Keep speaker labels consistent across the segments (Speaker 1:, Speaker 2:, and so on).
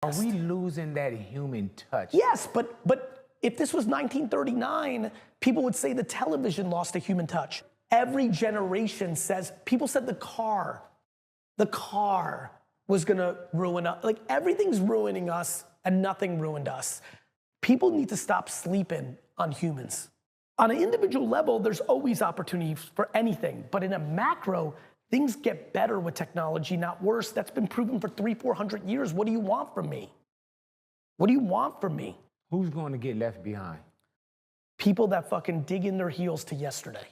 Speaker 1: Are we losing that human touch?
Speaker 2: Yes, but if this was 1939, people would say the television lost a human touch. Every generation says, people said the car was gonna ruin us. Like everything's ruining us and nothing ruined us. People need to stop sleeping on humans. On an individual level, there's always opportunity for anything, but in a macro, things get better with technology, not worse. That's been proven for 300-400 years. What do you want from me? What do you want from me?
Speaker 1: Who's going to get left behind?
Speaker 2: People that fucking dig in their heels to yesterday.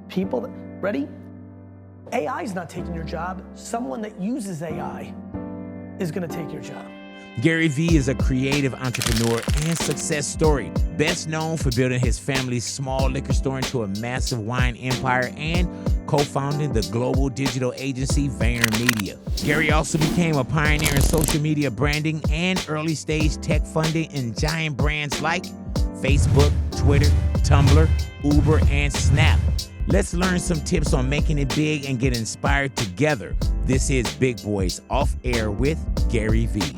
Speaker 2: People that, ready? AI's not taking your job. Someone that uses AI is gonna take your job.
Speaker 3: Gary Vee is a creative entrepreneur and success story, best known for building his family's small liquor store into a massive wine empire and co-founding the global digital agency VaynerMedia. Gary also became a pioneer in social media branding and early stage tech funding in giant brands like Facebook, Twitter, Tumblr, Uber, and Snap. Let's learn some tips on making it big and get inspired together. This is Big Boys Off Air with Gary Vee.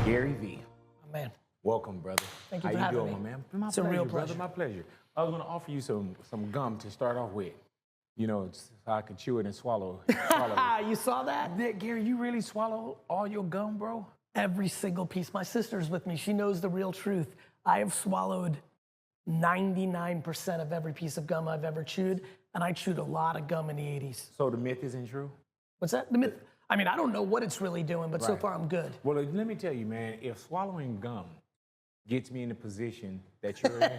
Speaker 1: Gary Vee.
Speaker 2: Oh, man.
Speaker 1: Welcome, brother.
Speaker 2: Thank you
Speaker 1: How
Speaker 2: for
Speaker 1: you
Speaker 2: having
Speaker 1: doing,
Speaker 2: me.
Speaker 1: my man?
Speaker 2: It's a real pleasure.
Speaker 1: Brother, my pleasure. I was going to offer you some gum to start off with. You know, so I could chew it and swallow it.
Speaker 2: You saw that?
Speaker 1: Gary, you really swallow all your gum, bro?
Speaker 2: Every single piece. My sister's with me. She knows the real truth. I have swallowed 99% of every piece of gum I've ever chewed, and I chewed a lot of gum in the 80s.
Speaker 1: So the myth isn't true?
Speaker 2: What's that? The myth? I mean, I don't know what it's really doing, but so far I'm good.
Speaker 1: Well, let me tell you, man, if swallowing gum gets me in the position that you're in,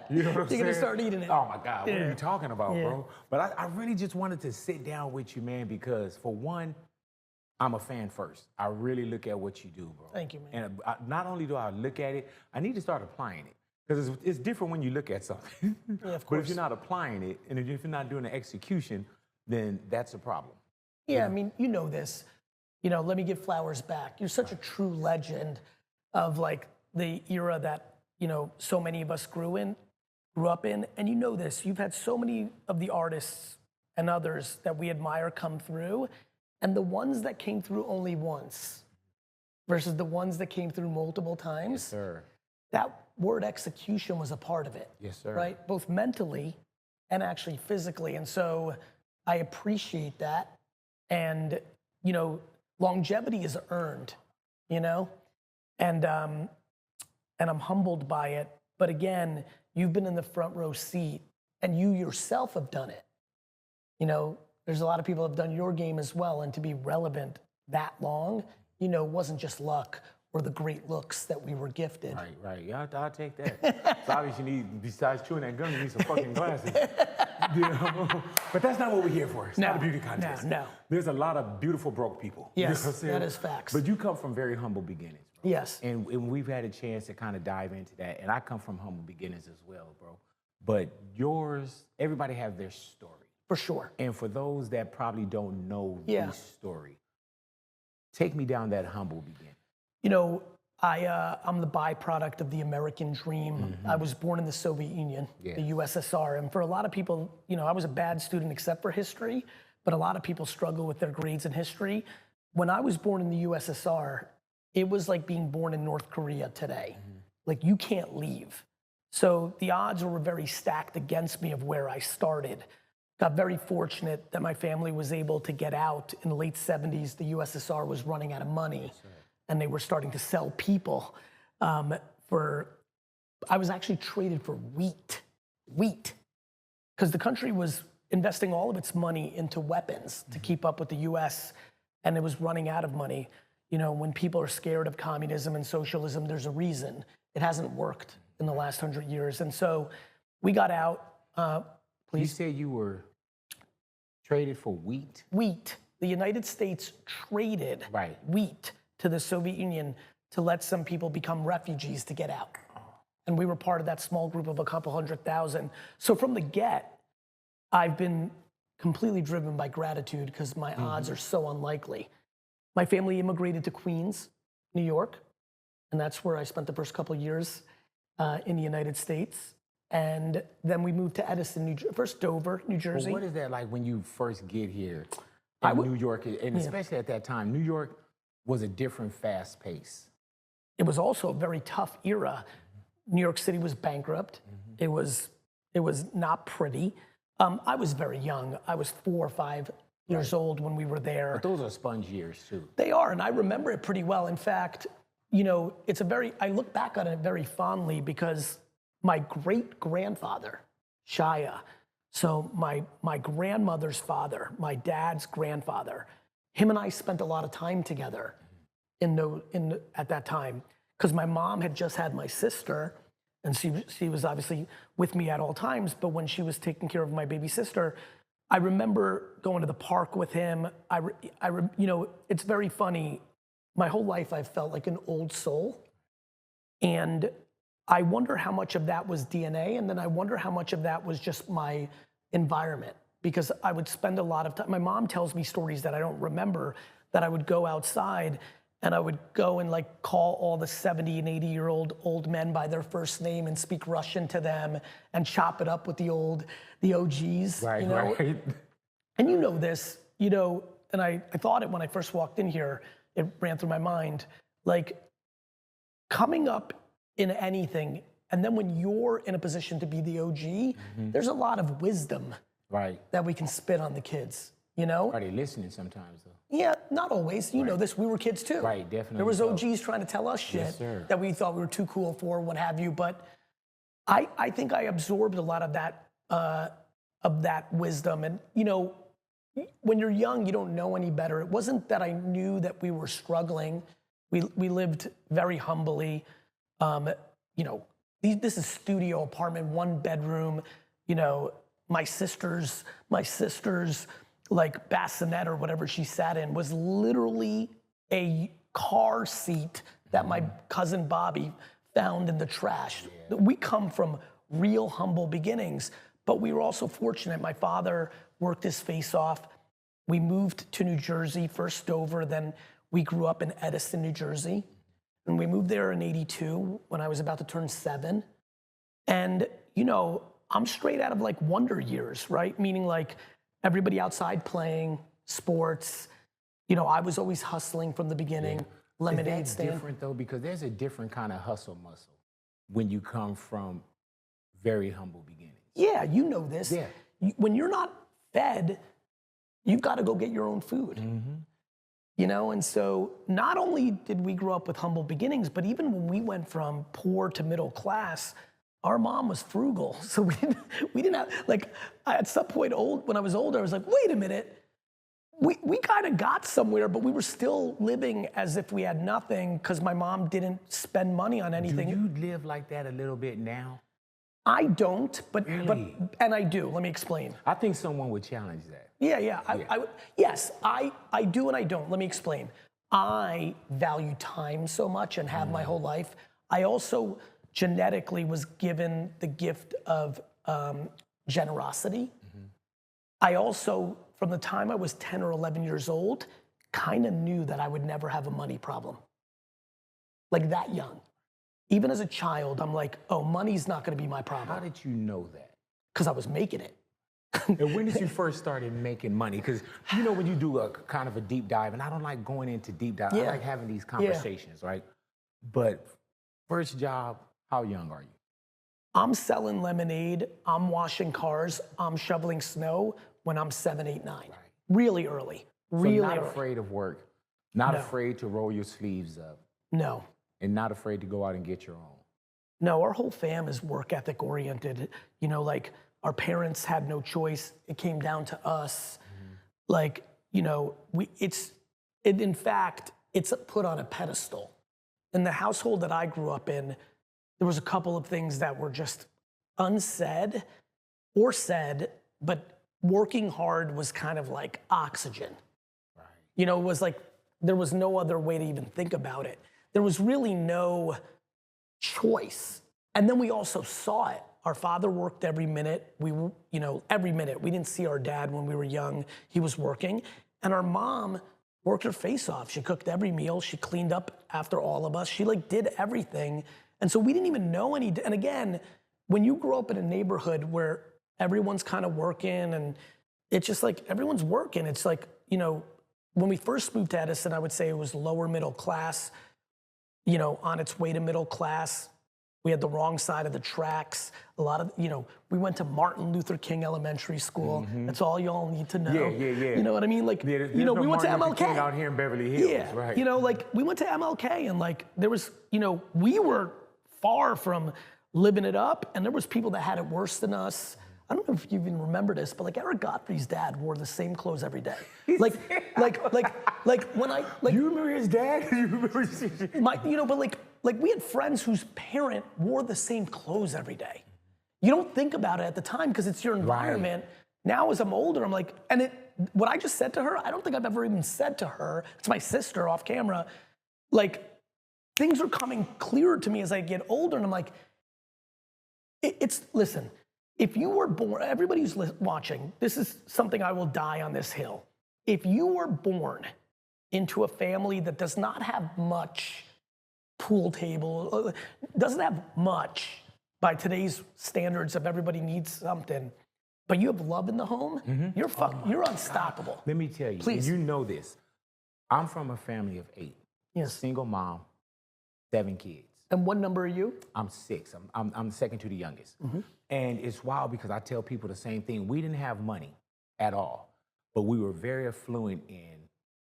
Speaker 1: you know what I'm saying?
Speaker 2: You're gonna start eating it.
Speaker 1: Oh my God, what
Speaker 2: Yeah.
Speaker 1: are you talking about,
Speaker 2: Yeah.
Speaker 1: bro? But I really just wanted to sit down with you, man, because for one, I'm a fan first. I really look at what you do, bro.
Speaker 2: Thank you, man.
Speaker 1: And not only do I look at it, I need to start applying it. Because it's different when you look at something.
Speaker 2: Yeah, of
Speaker 1: But
Speaker 2: course.
Speaker 1: if you're not applying it, and if you're not doing the execution, then that's a problem.
Speaker 2: Yeah, I mean, you know this. You know, let me give flowers back. You're such a true legend of like the era that, you know, so many of us grew up in. And you know this, you've had so many of the artists and others that we admire come through. And the ones that came through only once versus the ones that came through multiple times.
Speaker 1: Yes, sir.
Speaker 2: That word execution was a part of it.
Speaker 1: Yes, sir.
Speaker 2: Right? Both mentally and actually physically. And so I appreciate that. And, you know, longevity is earned, you know? And I'm humbled by it. But again, you've been in the front row seat and you yourself have done it. You know, there's a lot of people that have done your game as well. And to be relevant that long, you know, wasn't just luck or the great looks that we were gifted.
Speaker 1: Right. Yeah, I'll take that. So obviously you need, besides chewing that gum, you need some fucking glasses. You know? But that's not what we're here for. It's not a beauty contest.
Speaker 2: No.
Speaker 1: There's a lot of beautiful broke people.
Speaker 2: Yes,
Speaker 1: you know what I'm saying?
Speaker 2: that is facts.
Speaker 1: But you come from very humble beginnings, bro.
Speaker 2: Yes.
Speaker 1: And we've had a chance to kind of dive into that. And I come from humble beginnings as well, bro. But yours, everybody has their story.
Speaker 2: For sure.
Speaker 1: And for those that probably don't know
Speaker 2: Yeah.
Speaker 1: the story, take me down that humble beginning.
Speaker 2: You know, I'm the byproduct of the American dream. I was born in the Soviet Union, the USSR. And for a lot of people, you know, I was a bad student except for history, but a lot of people struggle with their grades in history. When I was born in the USSR, it was like being born in North Korea today. Like you can't leave. So the odds were very stacked against me of where I started. Got very fortunate that my family was able to get out in the late 70s. The USSR was running out of money. And they were starting to sell people I was actually traded for wheat, because the country was investing all of its money into weapons to keep up with the US, and it was running out of money. You know, when people are scared of communism and socialism, there's a reason. It hasn't worked in the last 100 years. And so we got out,
Speaker 1: You said you were traded for wheat?
Speaker 2: Wheat. The United States traded wheat to the Soviet Union to let some people become refugees to get out. And we were part of that small group of a couple 100,000. So from the get, I've been completely driven by gratitude because my odds are so unlikely. My family immigrated to Queens, New York, and that's where I spent the first couple of years in the United States. And then we moved to Edison, first Dover, New Jersey.
Speaker 1: Well, what is that like when you first get here in New York? And especially at that time, New York was a different fast pace.
Speaker 2: It was also a very tough era. New York City was bankrupt. It was not pretty. I was very young. I was 4 or 5 years old when we were there.
Speaker 1: But those are sponge years too.
Speaker 2: They are, and I remember it pretty well. In fact, you know, I look back on it very fondly because my great-grandfather, Shia, so my grandmother's father, my dad's grandfather, him and I spent a lot of time together at that time, because my mom had just had my sister, and she was obviously with me at all times, but when she was taking care of my baby sister, I remember going to the park with him. You know, it's very funny. My whole life I've felt like an old soul, and I wonder how much of that was DNA, and then I wonder how much of that was just my environment, because I would spend a lot of time. My mom tells me stories that I don't remember, that I would go outside and I would go and like call all the 70 and 80-year-old old men by their first name and speak Russian to them and chop it up with the OGs.
Speaker 1: Right,
Speaker 2: you know?
Speaker 1: right.
Speaker 2: And you know this, you know, and I thought it when I first walked in here, it ran through my mind, like coming up in anything, and then when you're in a position to be the OG, there's a lot of wisdom that we can spit on the kids, you know?
Speaker 1: Are they listening sometimes though?
Speaker 2: Yeah, not always. You know this, we were kids too.
Speaker 1: Right, definitely.
Speaker 2: There was OGs trying to tell us shit that we thought we were too cool for, what have you, but I think I absorbed a lot of that wisdom. And you know, when you're young, you don't know any better. It wasn't that I knew that we were struggling. We lived very humbly. You know, this is studio apartment, 1 bedroom. You know, my sister's like bassinet or whatever she sat in was literally a car seat that my cousin Bobby found in the trash. We come from real humble beginnings, but we were also fortunate. My father worked his face off. We moved to New Jersey, first Dover, then we grew up in Edison, New Jersey. And we moved there in '82 when I was about to turn 7. And, you know, I'm straight out of like wonder years, right? Meaning like everybody outside playing sports. You know, I was always hustling from the beginning. Lemonade
Speaker 1: Is that
Speaker 2: stand.
Speaker 1: different though? Because there's a different kind of hustle muscle when you come from very humble beginnings.
Speaker 2: Yeah, you know this.
Speaker 1: Yeah.
Speaker 2: When you're not fed, you've got to go get your own food. You know, and so not only did we grow up with humble beginnings, but even when we went from poor to middle class, our mom was frugal. So we didn't have, like, at some point when I was older, I was like, wait a minute, we kind of got somewhere, but we were still living as if we had nothing because my mom didn't spend money on anything.
Speaker 1: Do you live like that a little bit now?
Speaker 2: I don't, but
Speaker 1: Really?
Speaker 2: and I do. Let me explain.
Speaker 1: I think someone would challenge that.
Speaker 2: Yeah. Yes, I do and I don't. Let me explain. I value time so much and have my whole life. I also genetically was given the gift of generosity. I also, from the time I was 10 or 11 years old, kind of knew that I would never have a money problem. Like that young. Even as a child, I'm like, oh, money's not gonna be my problem.
Speaker 1: How did you know that?
Speaker 2: Because I was making it.
Speaker 1: And when did you first started making money? Because you know when you do a kind of a deep dive, and I don't like going into deep dive, I like having these conversations, right? But first job, how young are you?
Speaker 2: I'm selling lemonade, I'm washing cars, I'm shoveling snow when I'm 7, 8, 9. Right. Really early, really
Speaker 1: so not
Speaker 2: early.
Speaker 1: afraid of work, not afraid to roll your sleeves up.
Speaker 2: No.
Speaker 1: And not afraid to go out and get your own.
Speaker 2: No, our whole fam is work ethic oriented. You know, like our parents had no choice. It came down to us. Like, you know, in fact, it's put on a pedestal. In the household that I grew up in, there was a couple of things that were just unsaid or said, but working hard was kind of like oxygen. Right. You know, it was like, there was no other way to even think about it. There was really no choice. And then we also saw it. Our father worked every minute. Every minute. We didn't see our dad when we were young. He was working. And our mom worked her face off. She cooked every meal. She cleaned up after all of us. She like did everything. And so we didn't even know any, and again, when you grow up in a neighborhood where everyone's kind of working and it's just like everyone's working, it's like, you know, when we first moved to Edison, I would say it was lower middle class, you know, on its way to middle class. We had the wrong side of the tracks. A lot of, you know, we went to Martin Luther King Elementary School. That's all y'all need to know.
Speaker 1: Yeah.
Speaker 2: You know what I mean? Like, you know, we went to MLK.
Speaker 1: King out here in Beverly Hills, right?
Speaker 2: You know, like we went to MLK and like there was, you know, we were far from living it up, and there was people that had it worse than us. I don't know if you even remember this, but like Eric Godfrey's dad wore the same clothes every day. Like when I like.
Speaker 1: You remember his dad? You remember
Speaker 2: you know, but like we had friends whose parent wore the same clothes every day. You don't think about it at the time because it's your environment. Right. Now as I'm older, I'm like, and what I just said to her, I don't think I've ever even said to her. It's my sister off camera. Like things are coming clearer to me as I get older, and I'm like, listen. If you were born, everybody who's watching, this is something I will die on this hill. If you were born into a family that does not have much pool table, doesn't have much by today's standards of everybody needs something, but you have love in the home, you're unstoppable.
Speaker 1: God. Let me tell you,
Speaker 2: please.
Speaker 1: You know this. I'm from a family of 8.
Speaker 2: Yes.
Speaker 1: Single mom, 7 kids.
Speaker 2: And what number are you?
Speaker 1: I'm 6. I'm second to the youngest. And it's wild because I tell people the same thing. We didn't have money at all, but we were very affluent in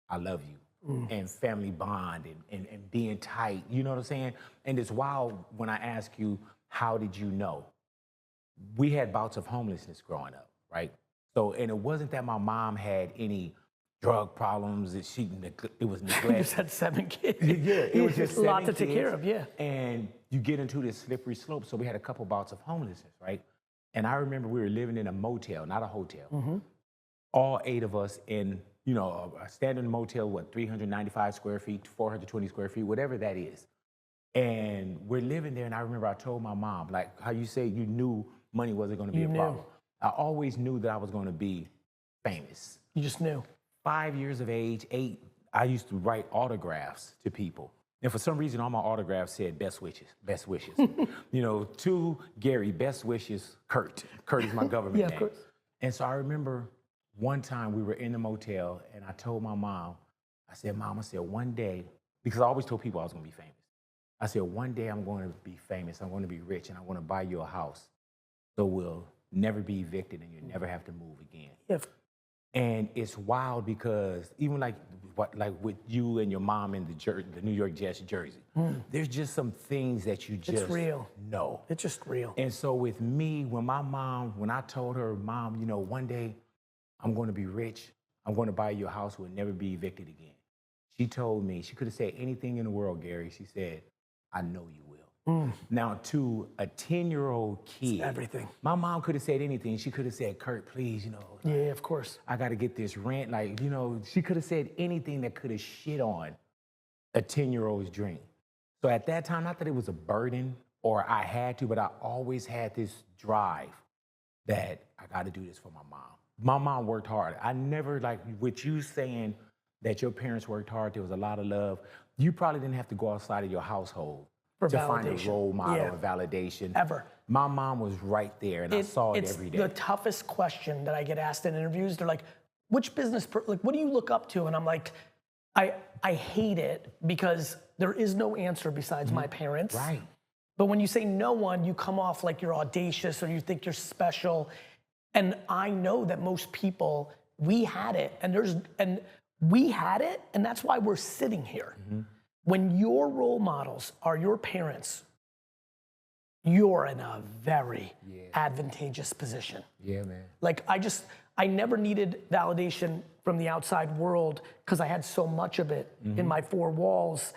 Speaker 1: I love you and family bond and being tight. You know what I'm saying? And it's wild when I ask you, how did you know? We had bouts of homelessness growing up, right? So, and it wasn't that my mom had any drug problems, that it was neglect.
Speaker 2: You just had 7 kids.
Speaker 1: Yeah, it was just
Speaker 2: a lot to
Speaker 1: kids,
Speaker 2: take care of, yeah.
Speaker 1: And you get into this slippery slope. So we had a couple bouts of homelessness, right? And I remember we were living in a motel, not a hotel. All 8 of us in, you know, a standard motel, 395 square feet, 420 square feet, whatever that is. And we're living there, and I remember I told my mom, like how you say you knew money wasn't gonna be a problem. I always knew that I was gonna be famous.
Speaker 2: You just knew.
Speaker 1: 5 years of age, 8, I used to write autographs to people. And for some reason, all my autographs said best wishes, best wishes. You know, to Gary, best wishes, Kurt. Kurt is my government name. Of course. And so I remember one time we were in the motel and I told my mom, I said, Mom, one day, because I always told people I was gonna be famous. I said, one day I'm going to be famous, I'm going to be rich, and I'm going to buy you a house. So we'll never be evicted and you'll never have to move again.
Speaker 2: Yeah.
Speaker 1: And it's wild because even like with you and your mom in the New York Jets jersey, there's just some things that you just know.
Speaker 2: It's just real.
Speaker 1: And so with me, when I told her, Mom, you know, one day I'm going to be rich, I'm going to buy you a house, we'll never be evicted again. She told me, she could have said anything in the world, Gary. She said, I know you will. Now, to a 10-year-old kid,
Speaker 2: it's everything.
Speaker 1: My mom could have said anything. She could have said, Kurt, please, you know.
Speaker 2: Yeah, of course.
Speaker 1: I got to get this rent. Like, you know, she could have said anything that could have shit on a 10-year-old's dream. So at that time, not that it was a burden or I had to, but I always had this drive that I got to do this for my mom. My mom worked hard. I never, like, with you saying that your parents worked hard, there was a lot of love. You probably didn't have to go outside of your household to find a role model or validation.
Speaker 2: Ever.
Speaker 1: My mom was right there, and I saw it every day.
Speaker 2: It's the toughest question that I get asked in interviews. They're like, which business, like, what do you look up to? And I'm like, I hate it because there is no answer besides my parents.
Speaker 1: Right.
Speaker 2: But when you say no one, you come off like you're audacious or you think you're special. And I know that most people, we had it, and that's why we're sitting here. When your role models are your parents, you're in a very advantageous position. Yeah, man. Like I never needed validation from the outside world because I had so much of it in my 4 walls.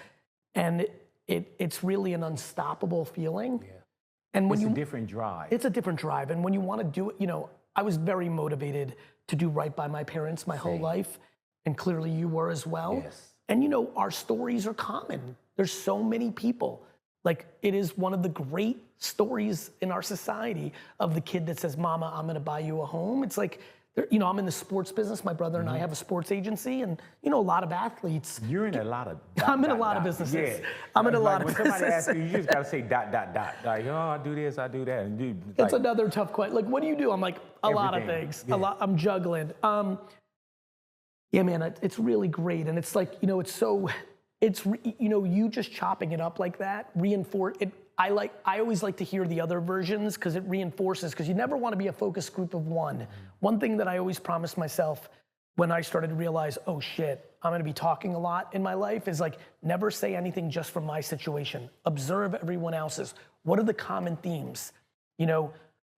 Speaker 2: And it's really an unstoppable feeling. Yeah. And when
Speaker 1: it's a different drive.
Speaker 2: It's a different drive. And when you want to do it, you know, I was very motivated to do right by my parents my whole life. And clearly you were as well. Yes. And you know, our stories are common. There's so many people. Like, it is one of the great stories in our society of the kid that says, Mama, I'm gonna buy you a home. It's like, You know, I'm in the sports business. My brother and I have a sports agency, and you know, a lot of athletes.
Speaker 1: You're in a lot of.
Speaker 2: I'm in a lot of businesses. I'm in a lot of businesses.
Speaker 1: When somebody asks you, you just gotta say ... Like, oh, I do this, I do that, and do.
Speaker 2: It's another tough question. Like, what do you do? I'm like a lot of things.
Speaker 1: Yeah.
Speaker 2: A lot. I'm juggling. Yeah, man, it's really great, and it's like, you know, you know, you just chopping it up like that reinforce it. I always like to hear the other versions because it reinforces, because you never want to be a focus group of one. One thing that I always promised myself when I started to realize, oh shit, I'm gonna be talking a lot in my life, is like, never say anything just from my situation. Observe everyone else's. What are the common themes? You know,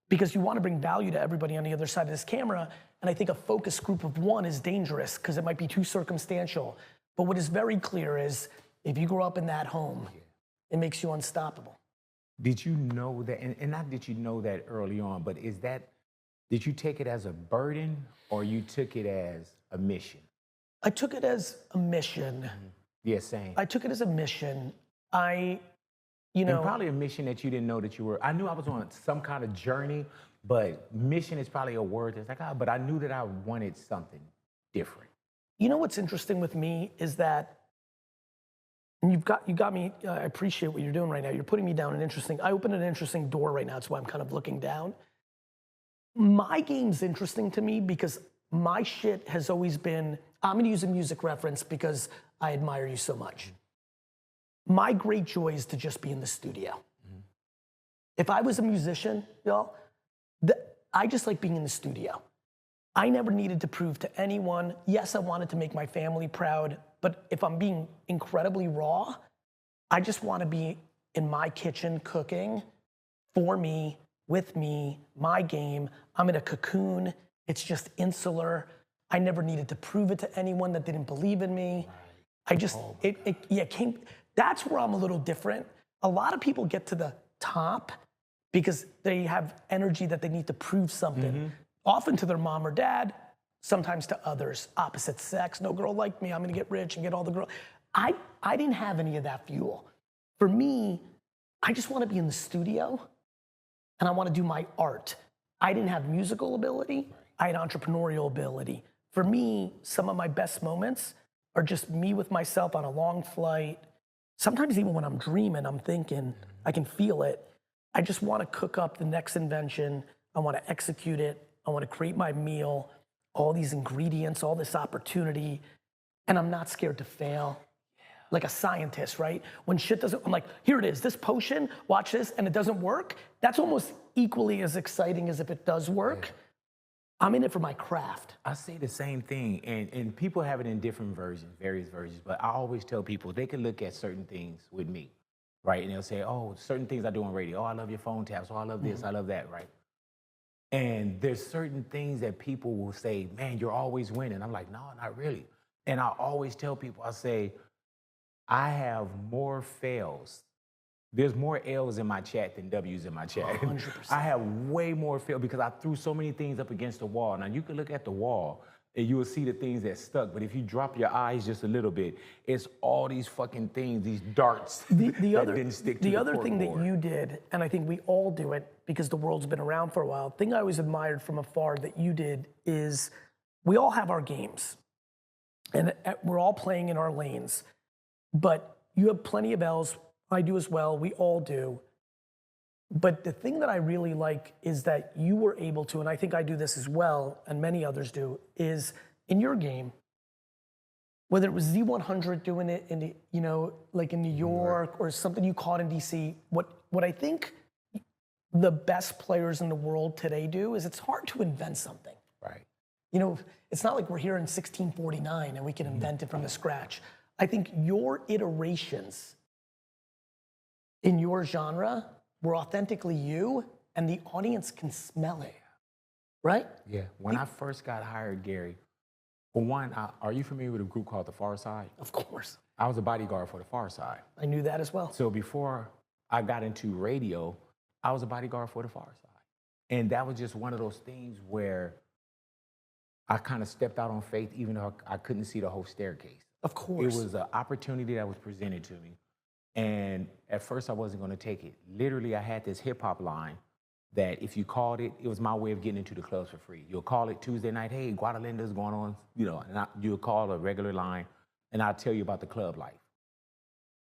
Speaker 2: because you want to bring value to everybody on the other side of this camera. And I think a focus group of one is dangerous because it might be too circumstantial. But what is very clear is, if you grow up in that home, it makes you unstoppable.
Speaker 1: Did you know that, and not did you know that early on, but did you take it as a burden or you took it as a mission?
Speaker 2: I took it as a mission.
Speaker 1: Yeah, same.
Speaker 2: I took it as a mission. You know.
Speaker 1: And probably a mission that you didn't know that you were. I knew I was on some kind of journey, but mission is probably a word that's like, but I knew that I wanted something different.
Speaker 2: You know what's interesting with me is that, and you got me, I appreciate what you're doing right now. You're putting me down I opened an interesting door right now. That's why I'm kind of looking down. My game's interesting to me because my shit has always been, I'm gonna use a music reference because I admire you so much. My great joy is to just be in the studio. If I was a musician, y'all, I just like being in the studio. I never needed to prove to anyone. Yes, I wanted to make my family proud, but if I'm being incredibly raw, I just want to be in my kitchen cooking for me, with me, my game. I'm in a cocoon. It's just insular. I never needed to prove it to anyone that didn't believe in me. I just, that's where I'm a little different. A lot of people get to the top because they have energy that they need to prove something. Often to their mom or dad, sometimes to others, opposite sex. No girl like me, I'm gonna get rich and get all the girls. I didn't have any of that fuel. For me, I just wanna be in the studio and I wanna do my art. I didn't have musical ability, I had entrepreneurial ability. For me, some of my best moments are just me with myself on a long flight. Sometimes even when I'm dreaming, I'm thinking, I can feel it. I just wanna cook up the next invention. I wanna execute it. I want to create my meal, all these ingredients, all this opportunity, and I'm not scared to fail. Like a scientist, right? When shit doesn't, I'm like, here it is, this potion, watch this, and it doesn't work. That's almost equally as exciting as if it does work. Yeah. I'm in it for my craft.
Speaker 1: I say the same thing, and people have it in different versions, various versions, but I always tell people they can look at certain things with me, right? And they'll say, oh, certain things I do on radio. Oh, I love your phone taps. Oh, I love this, I love that, right? And there's certain things that people will say, man, you're always winning. I'm like, no, not really. And I always tell people, I say, I have more fails. There's more L's in my chat than W's in my chat.
Speaker 2: 100%.
Speaker 1: I have way more fails because I threw so many things up against the wall. Now you can look at the wall and you will see the things that stuck, but if you drop your eyes just a little bit, it's all these fucking things, these darts that didn't stick to the
Speaker 2: other thing that you did, and I think we all do it because the world's been around for a while, the thing I always admired from afar that you did is we all have our games and we're all playing in our lanes, but you have plenty of L's, I do as well, we all do. But the thing that I really like is that you were able to, and I think I do this as well, and many others do, is in your game, whether it was Z100 doing it in the, you know, like in New York or something you caught in DC, what I think the best players in the world today do is it's hard to invent something.
Speaker 1: Right.
Speaker 2: You know, it's not like we're here in 1649 and we can invent it from the scratch. I think your iterations in your genre were authentically you, and the audience can smell it, right?
Speaker 1: Yeah, when I first got hired, Gary, for one, are you familiar with a group called The Far Side?
Speaker 2: Of course.
Speaker 1: I was a bodyguard for The Far Side.
Speaker 2: I knew that as well.
Speaker 1: So before I got into radio, I was a bodyguard for The Far Side. And that was just one of those things where I kind of stepped out on faith, even though I couldn't see the whole staircase.
Speaker 2: Of course.
Speaker 1: It was an opportunity that was presented to me. And at first I wasn't gonna take it. Literally, I had this hip hop line that if you called it, it was my way of getting into the clubs for free. You'll call it Tuesday night, hey, Guadalinda's going on, you know, and you'll call a regular line, and I'll tell you about the club life.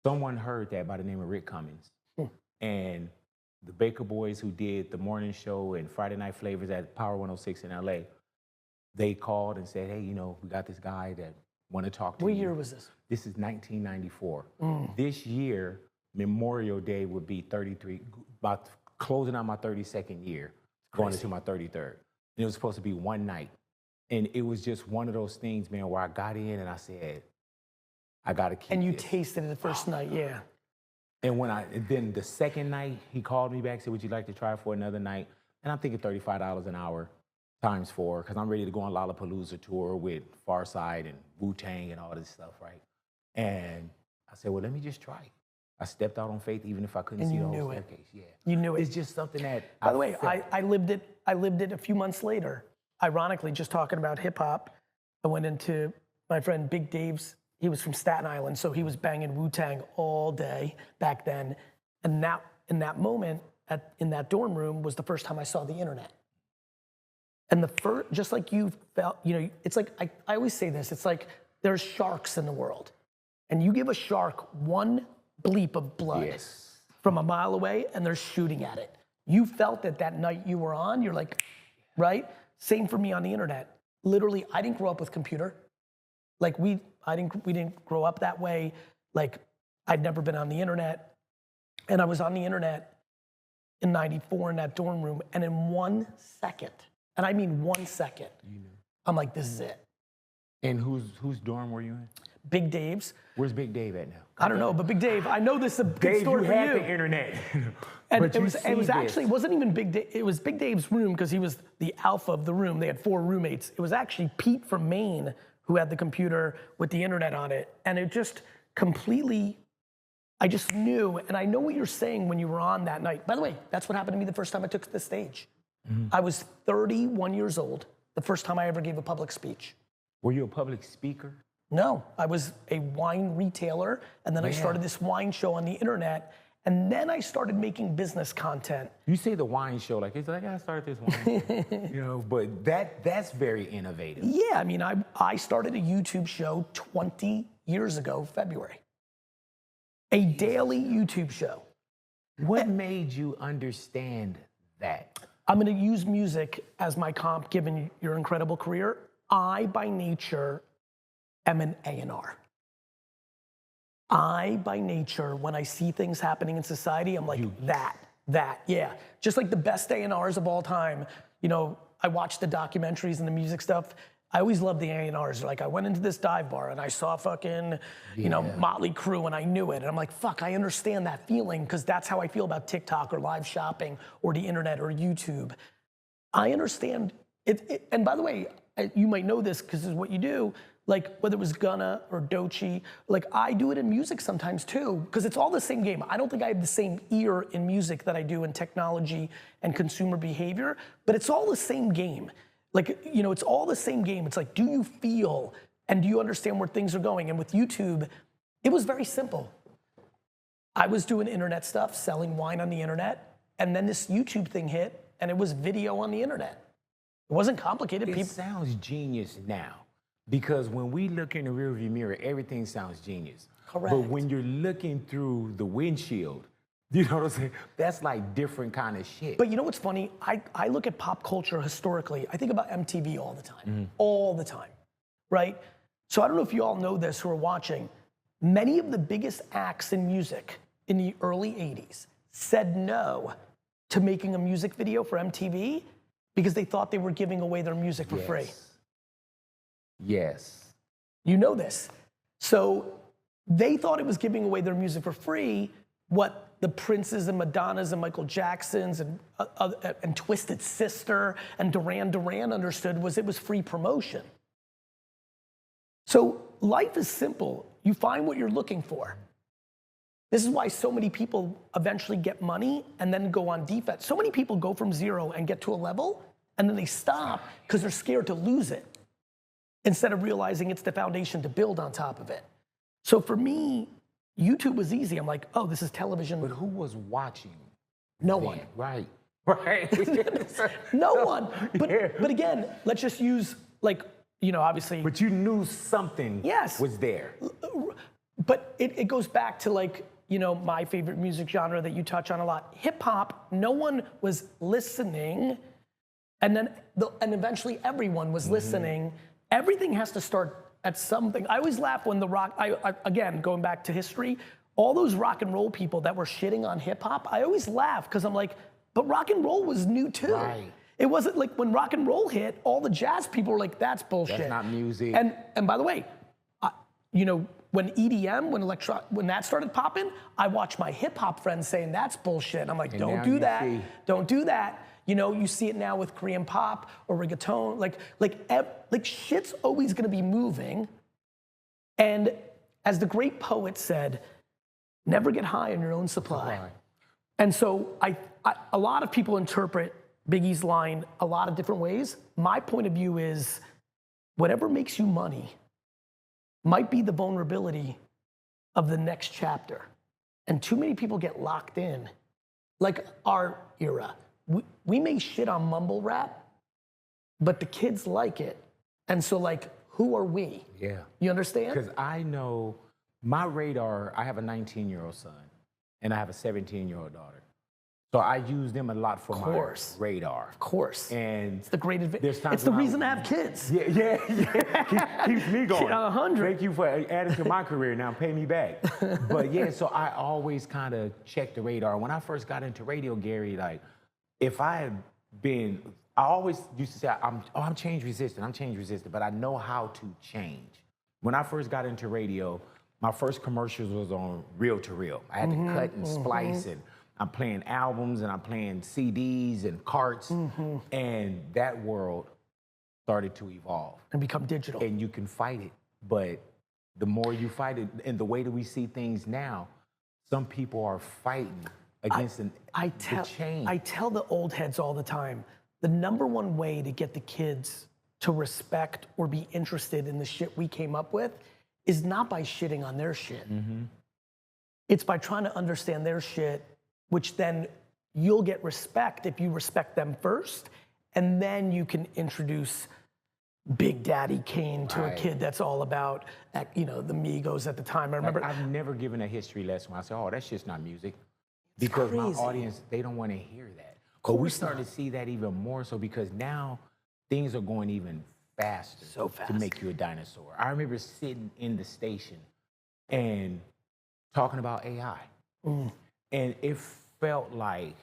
Speaker 1: Someone heard that by the name of Rick Cummins. And the Baker Boys who did the morning show and Friday Night Flavors at Power 106 in LA, they called and said, hey, you know, we got this guy that want to talk to you.
Speaker 2: What year was this?
Speaker 1: This is 1994. This year, Memorial Day would be 33, about closing out my 32nd year, going into my 33rd. And it was supposed to be one night. And it was just one of those things, man, where I got in and I said, I got to keep
Speaker 2: And you
Speaker 1: this.
Speaker 2: tasted it the first night, yeah.
Speaker 1: And then the second night, he called me back, said, would you like to try for another night? And I'm thinking $35 an hour times 4, because I'm ready to go on Lollapalooza tour with Pharcyde and Wu-Tang and all this stuff, right? And I said, well, let me just try it. I stepped out on faith, even if I couldn't see the whole staircase. Yeah.
Speaker 2: You knew it.
Speaker 1: It's just something that
Speaker 2: By the way, I lived it a few months later. Ironically, just talking about hip hop, I went into my friend Big Dave's. He was from Staten Island, so he was banging Wu-Tang all day back then. And that in that moment, in that dorm room, was the first time I saw the internet. And the first, just like you felt, you know, it's like, I always say this, it's like there's sharks in the world. And you give a shark one bleep of blood from a mile away and they're shooting at it. You felt it that night you were on, you're like, right? Same for me on the internet. Literally, I didn't grow up with computer. Like we didn't grow up that way. Like I'd never been on the internet. And I was on the internet in '94 in that dorm room. And in 1 second, and I mean 1 second, I'm like, this is it.
Speaker 1: And whose dorm were you in?
Speaker 2: Big Dave's.
Speaker 1: Where's Big Dave at now?
Speaker 2: I don't know, but Big Dave, I know this is a good story for you.
Speaker 1: Dave, you had the internet.
Speaker 2: And it was actually, it wasn't even Big Dave, it was Big Dave's room because he was the alpha of the room. They had 4 roommates. It was actually Pete from Maine who had the computer with the internet on it. And it just completely, I just knew, and I know what you're saying when you were on that night. By the way, that's what happened to me the first time I took the stage. I was 31 years old, the first time I ever gave a public speech.
Speaker 1: Were you a public speaker?
Speaker 2: No, I was a wine retailer, and then I started this wine show on the internet, and then I started making business content.
Speaker 1: You say the wine show, like it's like I started this wine, you know, but that's very innovative.
Speaker 2: Yeah, I mean, I started a YouTube show 20 years ago, February. A daily YouTube show.
Speaker 1: What made you understand that?
Speaker 2: I'm gonna use music as my comp, given your incredible career. I, by nature, am an A&R. I, by nature, when I see things happening in society, I'm like, yeah. Just like the best A&Rs of all time. You know, I watch the documentaries and the music stuff. I always love the A&Rs. Like, I went into this dive bar and I saw fucking, you know, Motley Crue and I knew it. And I'm like, fuck, I understand that feeling because that's how I feel about TikTok or live shopping or the internet or YouTube. I understand it. And by the way, you might know this because this is what you do. Like whether it was Gunna or Doechii, like I do it in music sometimes too, because it's all the same game. I don't think I have the same ear in music that I do in technology and consumer behavior, but it's all the same game. Like, you know, it's all the same game. It's like, do you feel and do you understand where things are going? And with YouTube, it was very simple. I was doing internet stuff, selling wine on the internet, and then this YouTube thing hit and it was video on the internet. It wasn't complicated.
Speaker 1: It sounds genius now. Because when we look in the rearview mirror, everything sounds genius.
Speaker 2: Correct.
Speaker 1: But when you're looking through the windshield, you know what I'm saying? That's like different kind of shit.
Speaker 2: But you know what's funny? I look at pop culture historically. I think about MTV all the time. All the time, right? So I don't know if you all know this who are watching. Many of the biggest acts in music in the early 80s said no to making a music video for MTV because they thought they were giving away their music for free.
Speaker 1: Yes.
Speaker 2: You know this. So they thought it was giving away their music for free. What the Princes and Madonnas and Michael Jacksons and Twisted Sister and Duran Duran understood was it was free promotion. So life is simple. You find what you're looking for. This is why so many people eventually get money and then go on defense. So many people go from zero and get to a level and then they stop because they're scared to lose it, instead of realizing it's the foundation to build on top of it. So for me, YouTube was easy. I'm like, oh, this is television.
Speaker 1: But who was watching?
Speaker 2: No one.
Speaker 1: Right. Right.
Speaker 2: No one. But again, let's just use like, obviously.
Speaker 1: But you knew something was there.
Speaker 2: But it goes back to like, my favorite music genre that you touch on a lot, hip hop. No one was listening, and eventually everyone was listening. Everything has to start at something. I always laugh when the rock. Again, going back to history, all those rock and roll people that were shitting on hip hop. I always laugh because I'm like, but rock and roll was new too.
Speaker 1: Right.
Speaker 2: It wasn't like when rock and roll hit, all the jazz people were like, that's bullshit.
Speaker 1: That's not music.
Speaker 2: And by the way, when EDM, when that started popping, I watched my hip hop friends saying that's bullshit. I'm like, don't do that. Don't do that. You see it now with Korean pop or reggaeton. Like shit's always gonna be moving. And as the great poet said, never get high on your own supply. And so a lot of people interpret Biggie's line a lot of different ways. My point of view is whatever makes you money might be the vulnerability of the next chapter. And too many people get locked in. Like our era. We may shit on mumble rap, but the kids like it. And so like, who are we?
Speaker 1: Yeah.
Speaker 2: You understand?
Speaker 1: Because I know my radar, I have a 19-year-old son and I have a 17-year-old daughter. So I use them a lot for my radar.
Speaker 2: Of course.
Speaker 1: And
Speaker 2: it's the great advantage. It's the reason to have kids.
Speaker 1: Yeah. Keeps me going.
Speaker 2: 100.
Speaker 1: Thank you for adding to my career. Now pay me back. But yeah, so I always kind of check the radar. When I first got into radio, Gary, like, if I had been, I always used to say, I'm change resistant, but I know how to change. When I first got into radio, my first commercials was on reel to reel. I had to cut and splice, and I'm playing albums and I'm playing CDs and carts, and that world started to evolve.
Speaker 2: And become digital.
Speaker 1: And you can fight it, but the more you fight it, and the way that we see things now, some people are fighting against the change.
Speaker 2: I tell the old heads all the time, the number one way to get the kids to respect or be interested in the shit we came up with is not by shitting on their shit. It's by trying to understand their shit, which then you'll get respect if you respect them first, and then you can introduce Big Daddy Kane to a kid that's all about, the Migos at the time. I remember.
Speaker 1: I've never given a history lesson when I say, oh, that's just not music. Because my audience, they don't want to hear that. But we started to see that even more so because now things are going even faster to make you a dinosaur. I remember sitting in the station and talking about AI. And it felt like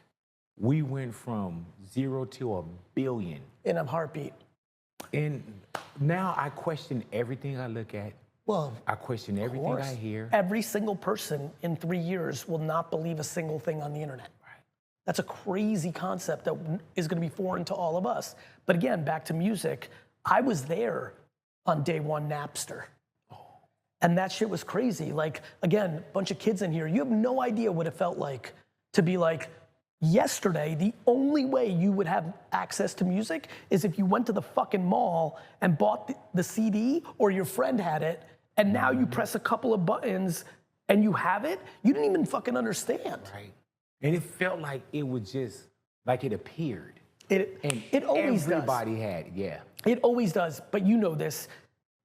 Speaker 1: we went from 0 to 1 billion.
Speaker 2: In a heartbeat.
Speaker 1: And now I question everything I look at.
Speaker 2: Well,
Speaker 1: I question everything I hear.
Speaker 2: Every single person in 3 years will not believe a single thing on the internet. That's a crazy concept that is going to be foreign to all of us. But again, back to music, I was there on day one Napster. And that shit was crazy. Like, again, a bunch of kids in here, you have no idea what it felt like to be like, yesterday, the only way you would have access to music is if you went to the fucking mall and bought the CD or your friend had it, and now you press a couple of buttons and you have it. You didn't even fucking understand.
Speaker 1: Right. And it felt like it was just, like it appeared.
Speaker 2: It always does.
Speaker 1: Everybody had it, yeah.
Speaker 2: It always does, but you know this.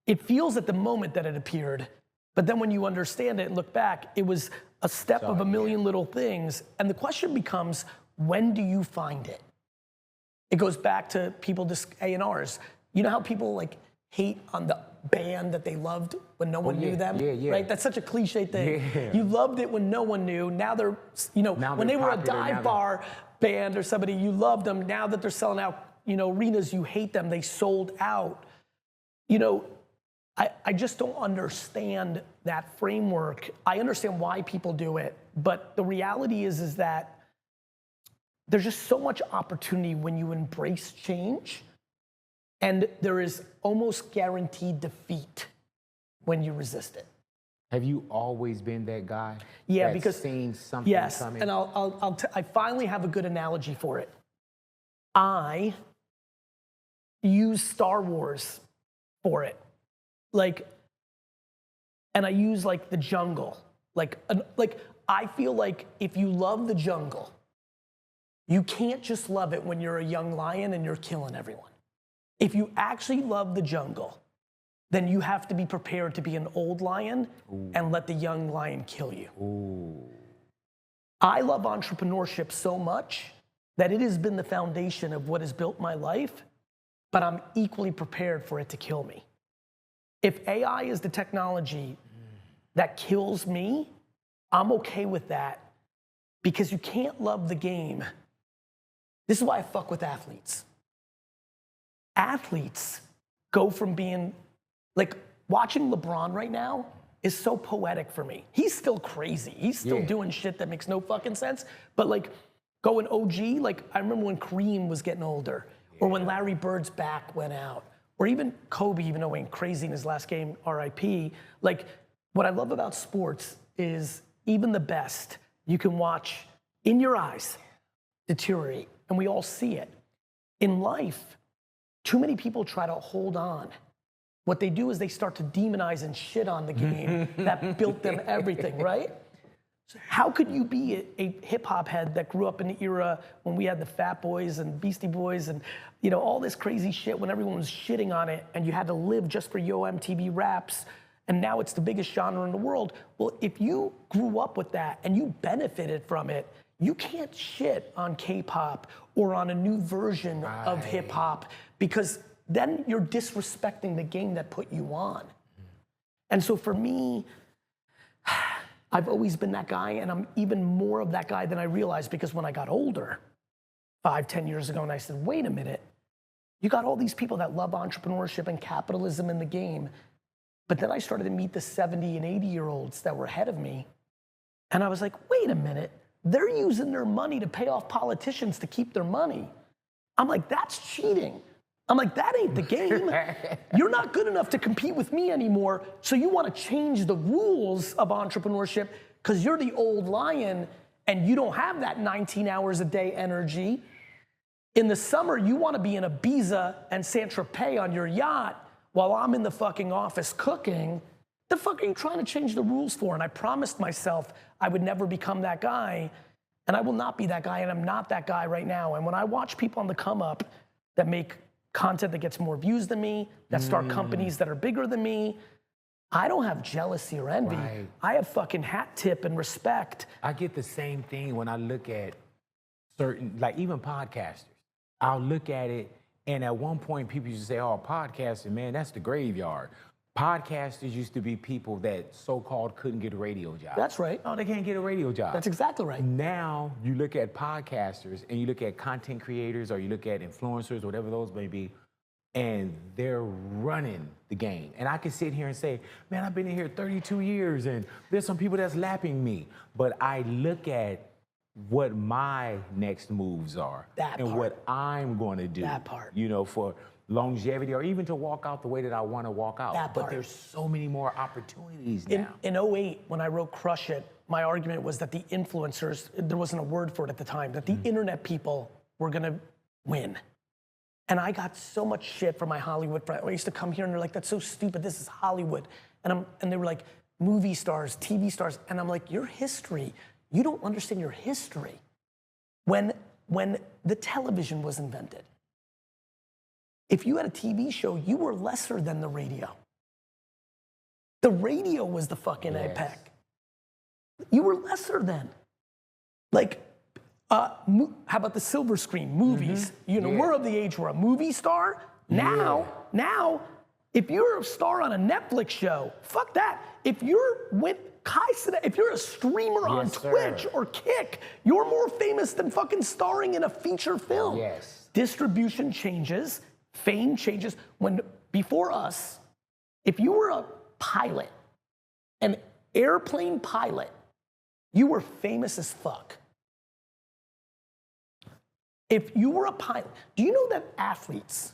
Speaker 2: It feels at the moment that it appeared, but then when you understand it and look back, it was a step of a million little things. And the question becomes, when do you find it? It goes back to people, A&Rs. You know how people like hate on the band that they loved when no one knew them?
Speaker 1: Yeah.
Speaker 2: Right? That's such a cliche thing.
Speaker 1: Yeah.
Speaker 2: You loved it when no one knew. Now they're, when they were a dive bar band or somebody, you loved them. Now that they're selling out, arenas, you hate them. They sold out. I just don't understand that framework. I understand why people do it, but the reality is that there's just so much opportunity when you embrace change, and there is almost guaranteed defeat when you resist it.
Speaker 1: Have you always been that guy?
Speaker 2: Yeah,
Speaker 1: that's
Speaker 2: because
Speaker 1: seen something coming?
Speaker 2: And I finally have a good analogy for it. I use Star Wars for it. And I use the jungle. I feel like if you love the jungle, You can't just love it when you're a young lion and you're killing everyone. If you actually love the jungle, then you have to be prepared to be an old lion and let the young lion kill you. I love entrepreneurship so much that it has been the foundation of what has built my life, but I'm equally prepared for it to kill me. If AI is the technology that kills me, I'm okay with that because you can't love the game. This is why I fuck with athletes. Athletes go from being, like, watching LeBron right now is so poetic for me. He's still crazy. He's still doing shit that makes no fucking sense. But like, going OG, like, I remember when Kareem was getting older, or when Larry Bird's back went out, or even Kobe, even though he went crazy in his last game, RIP. Like, what I love about sports is even the best, you can watch in your eyes deteriorate, and we all see it. In life, too many people try to hold on. What they do is they start to demonize and shit on the game that built them everything, right? So how could you be a hip hop head that grew up in the era when we had the Fat Boys and Beastie Boys and, you know, all this crazy shit when everyone was shitting on it and you had to live just for Yo MTV Raps and now it's the biggest genre in the world? Well, if you grew up with that and you benefited from it, you can't shit on K-pop or on a new version of hip hop because then you're disrespecting the game that put you on. And so for me, I've always been that guy, and I'm even more of that guy than I realized, because when I got older, 5-10 years ago, and I said, wait a minute, you got all these people that love entrepreneurship and capitalism in the game, but then I started to meet the 70 and 80-year-olds that were ahead of me, and I was like, wait a minute, they're using their money to pay off politicians to keep their money. I'm like, that's cheating. I'm like, that ain't the game. You're not good enough to compete with me anymore, so you want to change the rules of entrepreneurship because you're the old lion and you don't have that 19 hours a day energy. In the summer, you want to be in Ibiza and Saint-Tropez on your yacht while I'm in the fucking office cooking. The fuck are you trying to change the rules for? And I promised myself I would never become that guy, and I will not be that guy, and I'm not that guy right now. And when I watch people on the come up that make content that gets more views than me, that start companies that are bigger than me, I don't have jealousy or envy.
Speaker 1: Right.
Speaker 2: I have fucking hat tip and respect.
Speaker 1: I get the same thing when I look at certain, like even podcasters. I'll look at it, and at one point people used to say, oh, podcasting, man, that's the graveyard. Podcasters used to be people that so-called couldn't get a radio job.
Speaker 2: That's right.
Speaker 1: Oh, they can't get a radio job.
Speaker 2: That's exactly right.
Speaker 1: Now you look at podcasters and you look at content creators or you look at influencers, whatever those may be, and they're running the game. And I can sit here and say, man, I've been in here 32 years and there's some people that's lapping me. But I look at what my next moves are what I'm going to do.
Speaker 2: That part.
Speaker 1: You know, for longevity or even to walk out the way that I want to walk out.
Speaker 2: That part.
Speaker 1: But there's so many more opportunities now.
Speaker 2: In 2008, when I wrote Crush It, my argument was that the influencers, there wasn't a word for it at the time, that the internet people were gonna win. And I got so much shit from my Hollywood friends. I used to come here and they're like, that's so stupid, this is Hollywood. And they were like, movie stars, TV stars. And I'm like, your history, you don't understand your history. When the television was invented, if you had a TV show, you were lesser than the radio. The radio was the fucking apex. You were lesser than. Like, how about the silver screen, movies? You know, we're of the age where a movie star, now, if you're a star on a Netflix show, fuck that. If you're with if you're a streamer on Twitch or Kick, you're more famous than fucking starring in a feature film.
Speaker 1: Yes.
Speaker 2: Distribution changes. Fame changes. Before us, if you were a pilot, an airplane pilot, you were famous as fuck. If you were a pilot, do you know that athletes,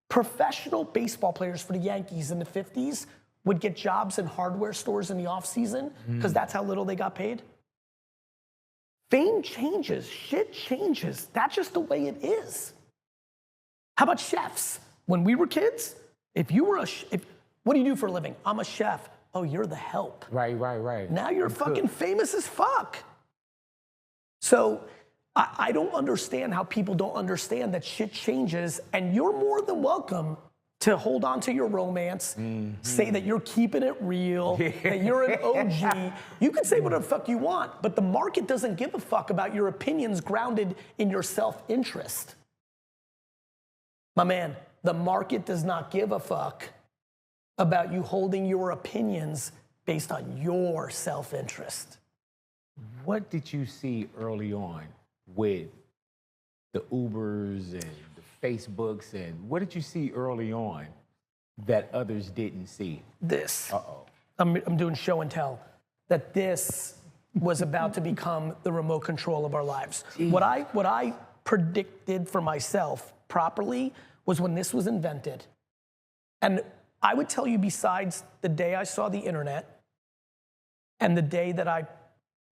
Speaker 2: professional baseball players for the Yankees in the 50s would get jobs in hardware stores in the off season because that's how little they got paid? Fame changes, shit changes. That's just the way it is. How about chefs? When we were kids, if you were what do you do for a living? I'm a chef. Oh, you're the help.
Speaker 1: Right.
Speaker 2: Now you're fucking famous as fuck. So I don't understand how people don't understand that shit changes, and you're more than welcome to hold on to your romance, say that you're keeping it real, that you're an OG. You can say whatever the fuck you want, but the market doesn't give a fuck about your opinions grounded in your self-interest. My man, the market does not give a fuck about you holding your opinions based on your self-interest.
Speaker 1: What did you see early on with the Ubers and the Facebooks, and what did you see early on that others didn't see?
Speaker 2: This.
Speaker 1: Uh-oh.
Speaker 2: I'm doing show and tell. That this was about to become the remote control of our lives. What I predicted for myself properly was when this was invented. And I would tell you, besides the day I saw the internet and the day that I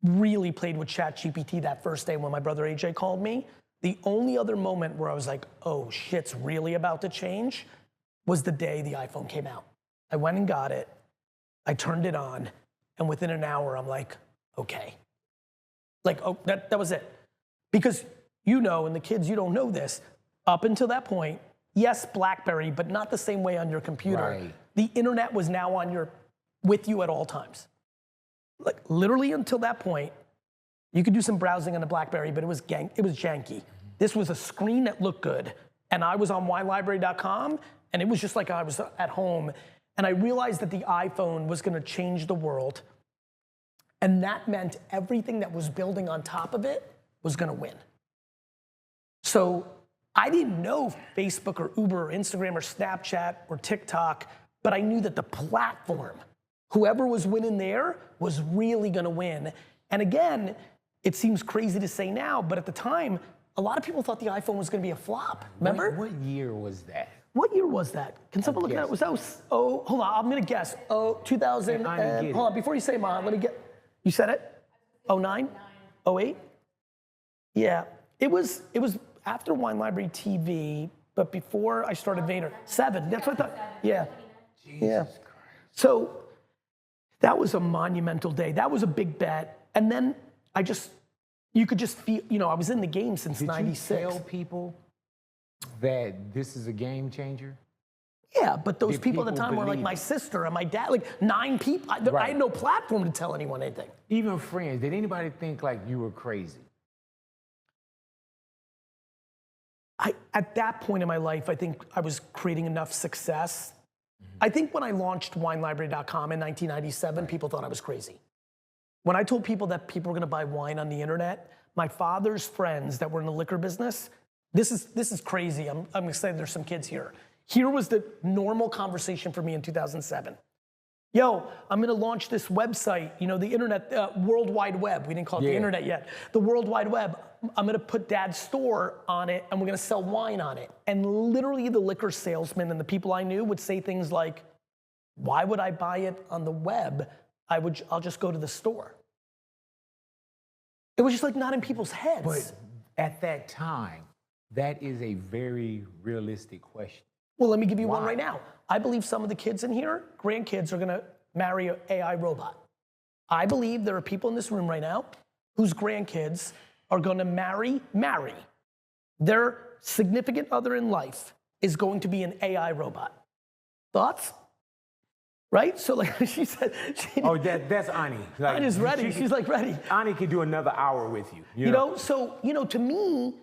Speaker 2: really played with ChatGPT, that first day when my brother AJ called me, the only other moment where I was like, oh, shit's really about to change was the day the iPhone came out. I went and got it, I turned it on, and within an hour, I'm like, okay. Like, oh, that was it. Because you know, and the kids, you don't know this, up until that point, yes, BlackBerry, but not the same way on your computer.
Speaker 1: Right.
Speaker 2: The internet was now with you at all times. Like literally until that point, you could do some browsing on the BlackBerry, but it was janky. This was a screen that looked good. And I was on winelibrary.com, and it was just like I was at home. And I realized that the iPhone was gonna change the world. And that meant everything that was building on top of it was gonna win. So I didn't know Facebook or Uber or Instagram or Snapchat or TikTok, but I knew that the platform, whoever was winning there, was really gonna win. And again, it seems crazy to say now, but at the time, a lot of people thought the iPhone was gonna be a flop. Remember?
Speaker 1: What year was that?
Speaker 2: What year was that? Can someone look at it? Was that, hold on, I'm gonna guess. 2000, hold on, before you say mine, let me get, you said it? 09? 08? Yeah, it was after Wine Library TV, but before I started Vayner. 7, that's what I thought, yeah.
Speaker 1: Jesus Christ.
Speaker 2: So that was a monumental day. That was a big bet. And then you could just feel, I was in the game since 96.
Speaker 1: Did you tell people that this is a game changer?
Speaker 2: Yeah, but those
Speaker 1: Did
Speaker 2: people at the time were like
Speaker 1: believe
Speaker 2: my
Speaker 1: it?
Speaker 2: sister and my dad, like 9 people. I had no platform to tell anyone anything.
Speaker 1: Even friends, did anybody think like you were crazy?
Speaker 2: At that point in my life, I think I was creating enough success. I think when I launched winelibrary.com in 1997, people thought I was crazy. When I told people that people were gonna buy wine on the internet, my father's friends that were in the liquor business, this is crazy. I'm excited there's some kids here. Here was the normal conversation for me in 2007. Yo, I'm gonna launch this website, the internet, World Wide Web. We didn't call it the internet yet. The World Wide Web. I'm gonna put Dad's store on it and we're gonna sell wine on it. And literally the liquor salesmen and the people I knew would say things like, why would I buy it on the web? I'll just go to the store. It was just like not in people's heads.
Speaker 1: But at that time, that is a very realistic question.
Speaker 2: Well, let me give you one right now. I believe some of the kids in here, grandkids, are gonna marry an AI robot. I believe there are people in this room right now whose grandkids are gonna marry. Their significant other in life is going to be an AI robot. Thoughts? Right? So like she said,
Speaker 1: that's Ani. Like,
Speaker 2: Ani's ready, she's like ready.
Speaker 1: Ani could do another hour with you.
Speaker 2: You know, so, to me,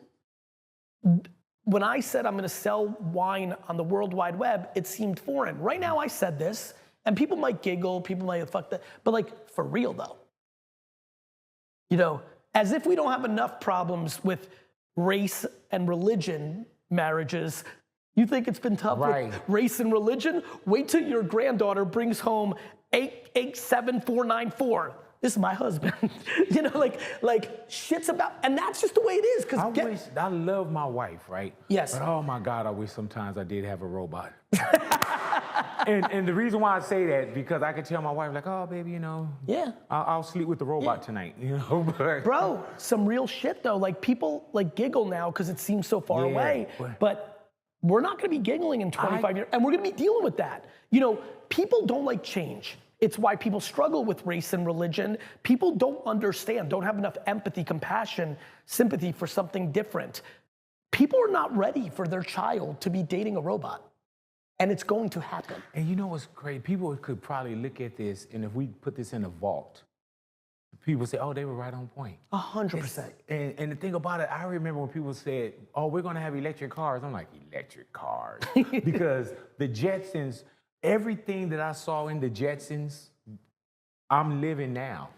Speaker 2: when I said I'm gonna sell wine on the World Wide Web, it seemed foreign. Right now I said this, and people might giggle, people might fuck that, but like, for real though. As if we don't have enough problems with race and religion marriages, you think it's been tough with race and religion? Wait till your granddaughter brings home 887494. This is my husband. like shit's about, and that's just the way it is.
Speaker 1: I love my wife, right?
Speaker 2: Yes.
Speaker 1: But oh my God, I wish sometimes I did have a robot. and the reason why I say that, because I could tell my wife, like, oh baby,
Speaker 2: yeah,
Speaker 1: I'll sleep with the robot tonight, But
Speaker 2: bro, some real shit though. Like people like giggle now because it seems so far away, but we're not gonna be giggling in 25 years, and we're gonna be dealing with that. People don't like change. It's why people struggle with race and religion. People don't understand, don't have enough empathy, compassion, sympathy for something different. People are not ready for their child to be dating a robot. And it's going to happen.
Speaker 1: And you know what's great? People could probably look at this, and if we put this in a vault, people say, oh, they were right on point.
Speaker 2: 100%.
Speaker 1: And the thing about it, I remember when people said, oh, we're gonna have electric cars. I'm like, electric cars? Because the Jetsons, everything that I saw in the Jetsons, I'm living now.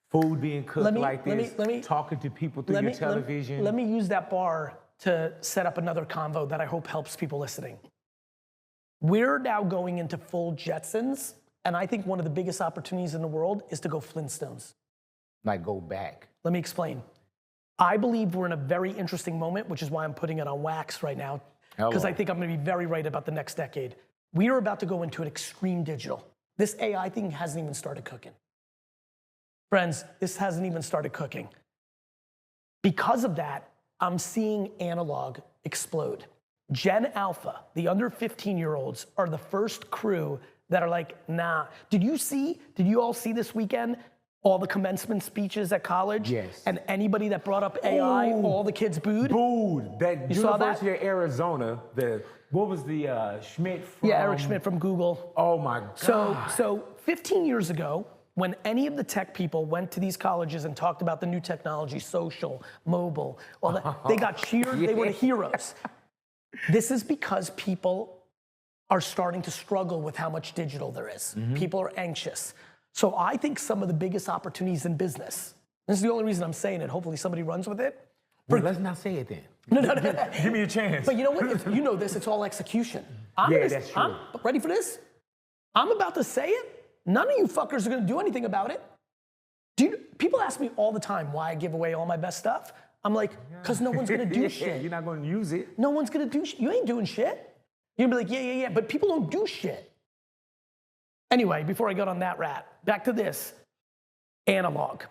Speaker 1: Food being cooked like this, talking to people through your television.
Speaker 2: Let me use that bar to set up another convo that I hope helps people listening. We're now going into full Jetsons, and I think one of the biggest opportunities in the world is to go Flintstones.
Speaker 1: Like go back.
Speaker 2: Let me explain. I believe we're in a very interesting moment, which is why I'm putting it on wax right now, because I think I'm gonna be very right about the next decade. We are about to go into an extreme digital. This AI thing hasn't even started cooking. Friends, this hasn't even started cooking. Because of that, I'm seeing analog explode. Gen Alpha, the under 15-year-olds, are the first crew that are like, nah. Did you all see this weekend all the commencement speeches at college?
Speaker 1: Yes.
Speaker 2: And anybody that brought up AI, all the kids booed?
Speaker 1: Booed. That
Speaker 2: You saw that?
Speaker 1: University of Arizona, what was the Schmidt from?
Speaker 2: Yeah, Eric Schmidt from Google.
Speaker 1: Oh my God.
Speaker 2: So 15 years ago, when any of the tech people went to these colleges and talked about the new technology, social, mobile, all that, they got cheered, they were the heroes. This is because people are starting to struggle with how much digital there is. People are anxious. So I think some of the biggest opportunities in business, this is the only reason I'm saying it, hopefully somebody runs with it.
Speaker 1: Well, let's not say it then.
Speaker 2: No.
Speaker 1: Give me a chance.
Speaker 2: But you know what? If you know this, it's all execution.
Speaker 1: That's true.
Speaker 2: Ready for this? I'm about to say it. None of you fuckers are gonna do anything about it. People ask me all the time why I give away all my best stuff. I'm like, because no one's gonna do shit.
Speaker 1: You're not gonna use it.
Speaker 2: No one's gonna do shit. You ain't doing shit. You're gonna be like, yeah, but people don't do shit. Anyway, before I got on that rat, back to this. Analog.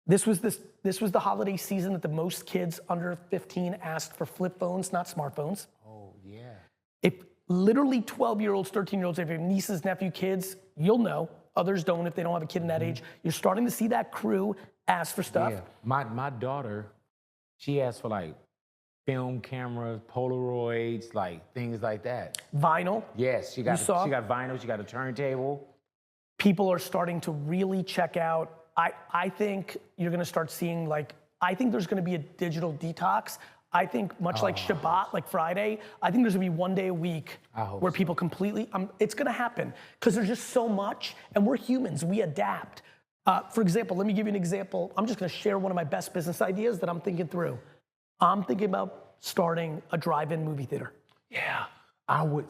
Speaker 2: This was the holiday season that the most kids under 15 asked for flip phones, not smartphones.
Speaker 1: Oh, yeah.
Speaker 2: If literally 12-year-olds, 13-year-olds, if you have nieces, nephew, kids, you'll know. Others don't if they don't have a kid in that age. You're starting to see that crew ask for stuff.
Speaker 1: Yeah. My daughter, she asked for like film cameras, Polaroids, like things like that.
Speaker 2: Vinyl.
Speaker 1: Yes, she got vinyl, she got a turntable.
Speaker 2: People are starting to really check out. I think you're gonna start seeing I think there's gonna be a digital detox. I think much like Shabbat, like Friday, I think there's gonna be one day a week where people completely, it's gonna happen. Because there's just so much, and we're humans, we adapt. For example, let me give you an example. I'm just gonna share one of my best business ideas that I'm thinking through. I'm thinking about starting a drive-in movie theater.
Speaker 1: Yeah, I would,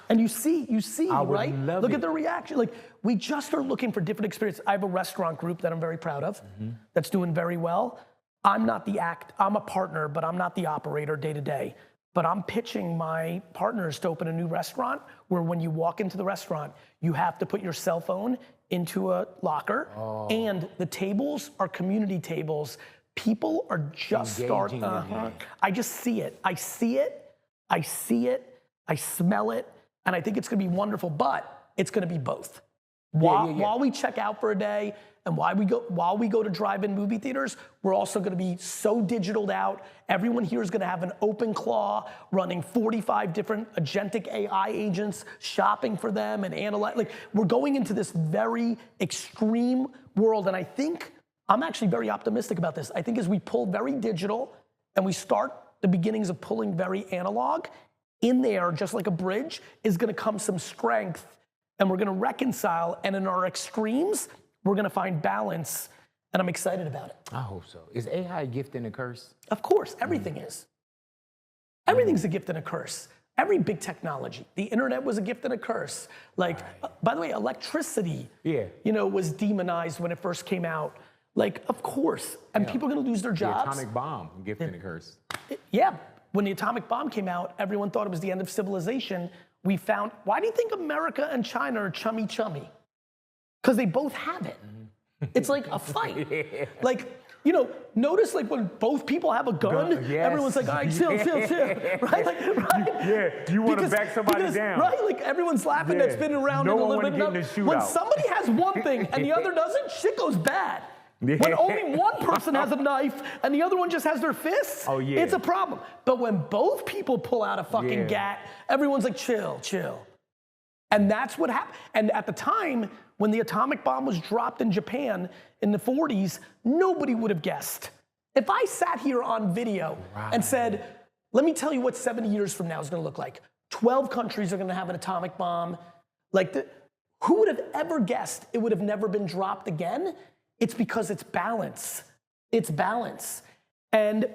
Speaker 2: And you see, right?
Speaker 1: Love
Speaker 2: Look
Speaker 1: it.
Speaker 2: at the reaction. Like, we just are looking for different experiences. I have a restaurant group that I'm very proud of, that's doing very well. I'm not the I'm a partner, but I'm not the operator day to day. But I'm pitching my partners to open a new restaurant where when you walk into the restaurant, you have to put your cell phone into a locker, and the tables are community tables. People are just starting. I just see it. I see it. I smell it. And I think it's gonna be wonderful, but it's gonna be both. While we check out for a day and while we go to drive-in movie theaters, we're also gonna be so digitaled out. Everyone here is gonna have an open claw running 45 different agentic AI agents, shopping for them and analyze. Like, we're going into this very extreme world, and I think I'm actually very optimistic about this. I think as we pull very digital and we start the beginnings of pulling very analog, in there, just like a bridge, is gonna come some strength, and we're gonna reconcile, and in our extremes, we're gonna find balance, and I'm excited about it.
Speaker 1: I hope so. Is AI a gift and a curse?
Speaker 2: Of course, everything is. Everything's a gift and a curse. Every big technology. The internet was a gift and a curse. Like, by the way, electricity, was demonized when it first came out. Like, of course, and people are gonna lose their jobs.
Speaker 1: The atomic bomb, a gift and a curse.
Speaker 2: When the atomic bomb came out, everyone thought it was the end of civilization. We found, why do you think America and China are chummy? Because they both have it. It's like a fight. Like, you know, notice like when both people have a gun,
Speaker 1: yes.
Speaker 2: everyone's like, all right, chill, right? Like, right?
Speaker 1: You want to back somebody down.
Speaker 2: Right, like everyone's laughing, that's spinning around
Speaker 1: no
Speaker 2: in a
Speaker 1: one
Speaker 2: little bit.
Speaker 1: get in a shootout.
Speaker 2: When somebody has one thing and the other doesn't, shit goes bad. When only one person has a knife and the other one just has their fists, it's a problem. But when both people pull out a fucking gat, everyone's like, chill, chill. And that's what happened. And at the time, when the atomic bomb was dropped in Japan in the 40s, nobody would have guessed. If I sat here on video and said, let me tell you what 70 years from now is gonna look like. 12 countries are gonna have an atomic bomb. Like, who would have ever guessed it would have never been dropped again? It's because it's balance. It's balance. And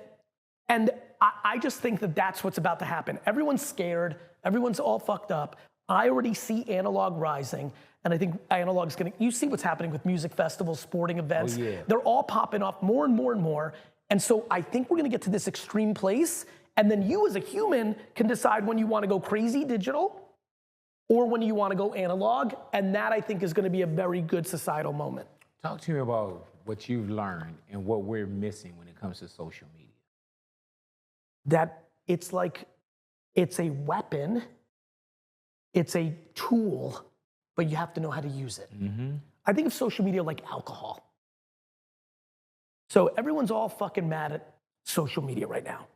Speaker 2: I just think that that's what's about to happen. Everyone's scared. Everyone's all fucked up. I already see analog rising. And I think analog's gonna, you see what's happening with music festivals, sporting events. They're all popping up more and more and more. And so I think we're gonna get to this extreme place. And then you as a human can decide when you wanna go crazy digital or when you wanna go analog. And that I think is gonna be a very good societal moment.
Speaker 1: Talk to me about what you've learned and what we're missing when it comes to social media.
Speaker 2: That it's like, it's a weapon, it's a tool, but you have to know how to use it. I think of social media like alcohol. So everyone's all fucking mad at social media right now.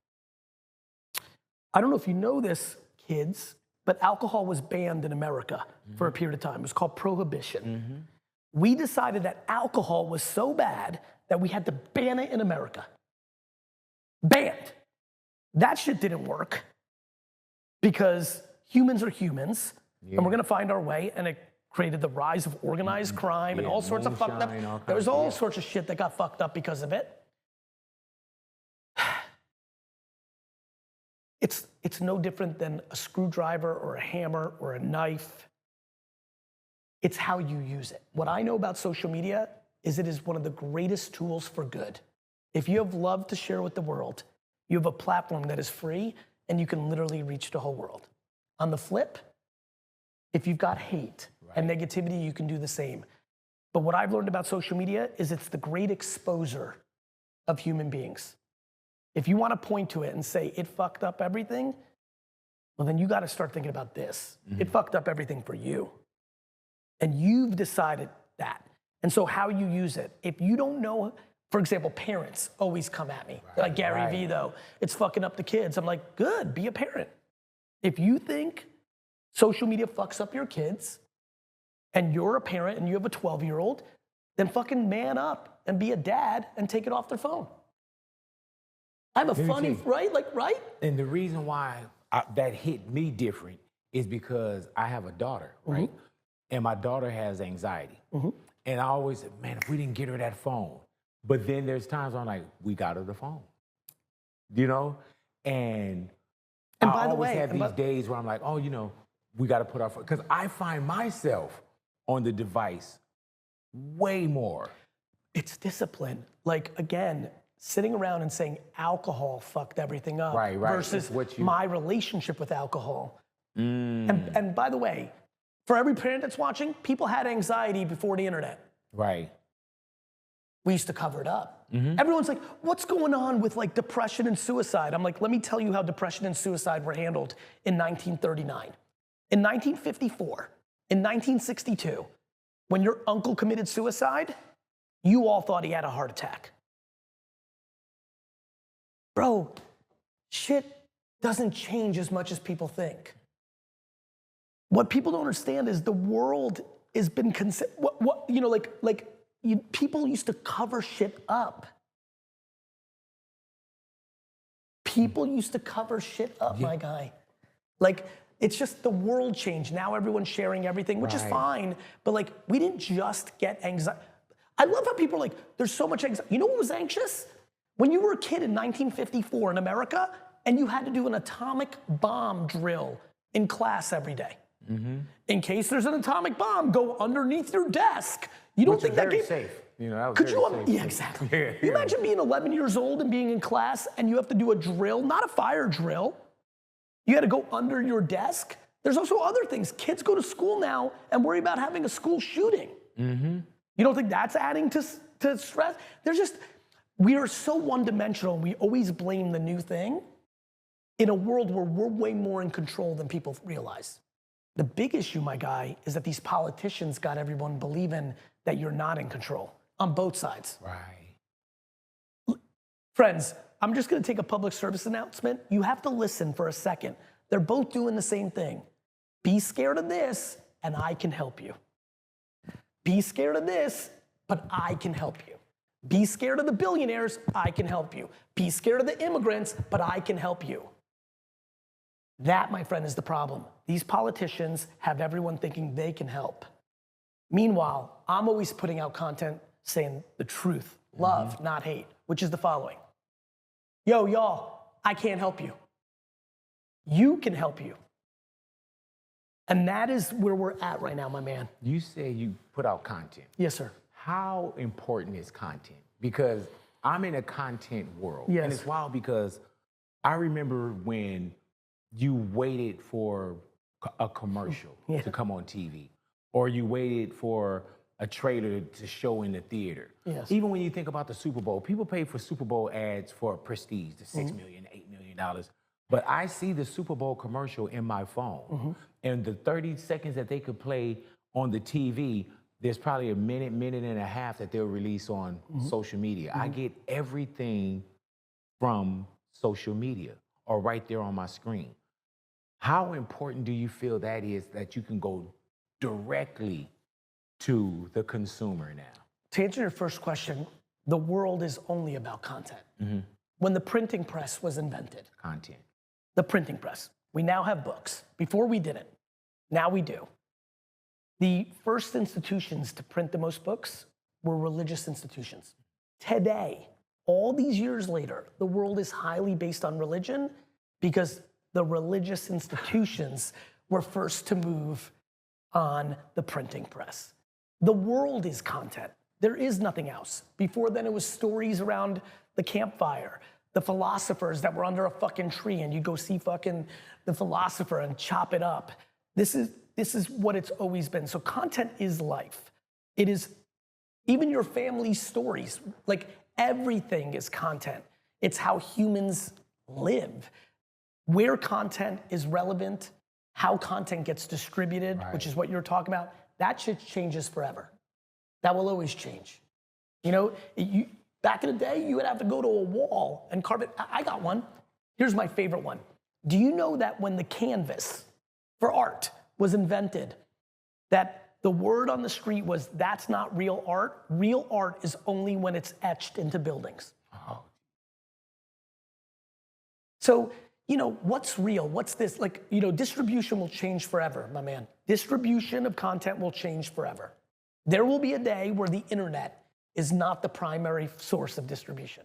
Speaker 2: I don't know if you know this, kids, but alcohol was banned in America for a period of time. It was called prohibition. We decided that alcohol was so bad that we had to ban it in America. Banned. That shit didn't work because humans are humans and we're gonna find our way, and it created the rise of organized crime and all sorts of fucked up. There was all sorts of shit that got fucked up because of it. It's no different than a screwdriver or a hammer or a knife. It's how you use it. What I know about social media is it is one of the greatest tools for good. If you have love to share with the world, you have a platform that is free and you can literally reach the whole world. On the flip, if you've got hate and negativity, you can do the same. But what I've learned about social media is it's the great exposer of human beings. If you want to point to it and say it fucked up everything, well then you got to start thinking about this. It fucked up everything for you. And you've decided that. And so how you use it, if you don't know, for example, parents always come at me. They're like, Gary Vee though, it's fucking up the kids. I'm like, good, be a parent. If you think social media fucks up your kids and you're a parent and you have a 12-year-old, then fucking man up and be a dad and take it off their phone. I have a funny, right?
Speaker 1: And the reason why that hit me different is because I have a daughter, right? And my daughter has anxiety. And I always said, man, if we didn't get her that phone. But then there's times where I'm like, we got her the phone. You know? And I always have these days where I'm like, oh, you know, we got to put our phone. Because I find myself on the device way more.
Speaker 2: It's discipline. Like, again, sitting around and saying alcohol fucked everything up versus my relationship with alcohol. And by the way, for every parent that's watching, people had anxiety before the internet. We used to cover it up. Everyone's like, what's going on with like depression and suicide? I'm like, let me tell you how depression and suicide were handled in 1939. In 1954, in 1962, when your uncle committed suicide, you all thought he had a heart attack. Bro, shit doesn't change as much as people think. What people don't understand is the world has been, you know, people used to cover shit up. People used to cover shit up, my guy. Like, it's just the world changed. Now everyone's sharing everything, which is fine. But like, we didn't just get anxiety. I love how people are like, there's so much anxiety. You know what was anxious? When you were a kid in 1954 in America and you had to do an atomic bomb drill in class every day. In case there's an atomic bomb, go underneath your desk. You don't think that
Speaker 1: safe? You know, that was
Speaker 2: could
Speaker 1: very
Speaker 2: you?
Speaker 1: safe.
Speaker 2: Yeah, exactly. You imagine being 11 years old and being in class and you have to do a drill, not a fire drill. You got to go under your desk. There's also other things. Kids go to school now and worry about having a school shooting. You don't think that's adding to stress? There's just, we are so one-dimensional, and we always blame the new thing in a world where we're way more in control than people realize. The big issue, my guy, is that these politicians got everyone believing that you're not in control on both sides.
Speaker 1: Right.
Speaker 2: Friends, I'm just gonna take a public service announcement. You have to listen for a second. They're both doing the same thing. Be scared of this, and I can help you. Be scared of this, but I can help you. Be scared of the billionaires, I can help you. Be scared of the immigrants, but I can help you. That, my friend, is the problem. These politicians have everyone thinking they can help. Meanwhile, I'm always putting out content saying the truth, love, not hate, which is the following. Yo, y'all, I can't help you. You can help you. And that is where we're at right now, my man.
Speaker 1: You say you put out content.
Speaker 2: Yes, sir.
Speaker 1: How important is content? Because I'm in a content world.
Speaker 2: Yes.
Speaker 1: And it's wild because I remember when you waited for a commercial to come on TV, or you waited for a trailer to show in the theater.
Speaker 2: Yes.
Speaker 1: Even when you think about the Super Bowl, people pay for Super Bowl ads for prestige, the $6 million, $8 million. But I see the Super Bowl commercial in my phone, and the 30 seconds that they could play on the TV, there's probably a minute, minute and a half that they'll release on social media. I get everything from social media or right there on my screen. How important do you feel that is, that you can go directly to the consumer now?
Speaker 2: To answer your first question, the world is only about content. When the printing press was invented,
Speaker 1: Content.
Speaker 2: the printing press, we now have books. Before we didn't, now we do. The first institutions to print the most books were religious institutions. Today, all these years later, the world is highly based on religion because the religious institutions were first to move on the printing press. The world is content. There is nothing else. Before then, it was stories around the campfire, the philosophers that were under a fucking tree, and you go see fucking the philosopher and chop it up. This is what it's always been. So content is life. It is even your family's stories. Like everything is content. It's how humans live. Where content is relevant, how content gets distributed, which is what you're talking about, that shit changes forever. That will always change. You know, back in the day, you would have to go to a wall and carve it. I got one. Here's my favorite one. Do you know that when the canvas for art was invented, that the word on the street was, that's not real art? Real art is only when it's etched into buildings.
Speaker 1: Oh.
Speaker 2: So, you know, what's real? What's this? Like, you know, distribution will change forever, my man. Distribution of content will change forever. There will be a day where the internet is not the primary source of distribution.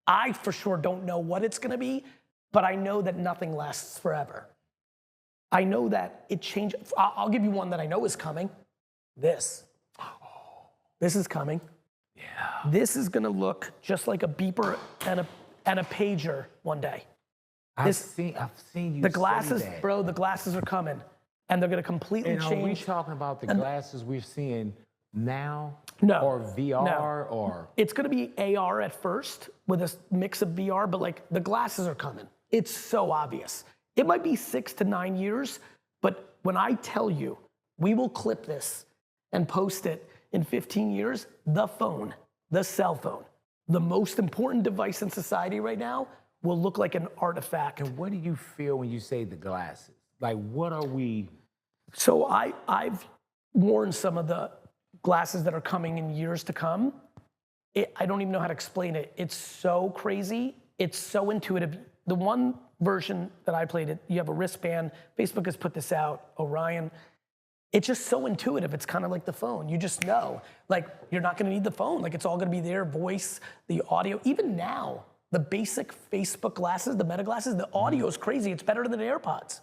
Speaker 2: I for sure don't know what it's gonna be, but I know that nothing lasts forever. I know that it changes. I'll give you one that I know is coming. This. This is coming.
Speaker 1: Yeah.
Speaker 2: This is gonna look just like a beeper and a pager one day.
Speaker 1: I've seen you.
Speaker 2: The glasses,
Speaker 1: say that.
Speaker 2: bro, the glasses are coming. And they're gonna completely
Speaker 1: And
Speaker 2: change.
Speaker 1: are we talking about the glasses we're seeing now?
Speaker 2: No.
Speaker 1: Or VR
Speaker 2: No.
Speaker 1: or?
Speaker 2: It's gonna be AR at first with a mix of VR, but like the glasses are coming. It's so obvious. It might be 6 to 9 years, but when I tell you, we will clip this and post it in 15 years, the phone, the cell phone, the most important device in society right now will look like an artifact.
Speaker 1: And what do you feel when you say the glasses? Like, what are we?
Speaker 2: So I've worn some of the glasses that are coming in years to come. I don't even know how to explain it. It's so crazy. It's so intuitive. The one version that I played it, you have a wristband. Facebook has put this out, Orion. It's just so intuitive. It's kind of like the phone. You just know, like, you're not gonna need the phone. Like, it's all gonna be there, voice, the audio. Even now, the basic Facebook glasses, the Meta glasses, the audio is crazy. It's better than the AirPods.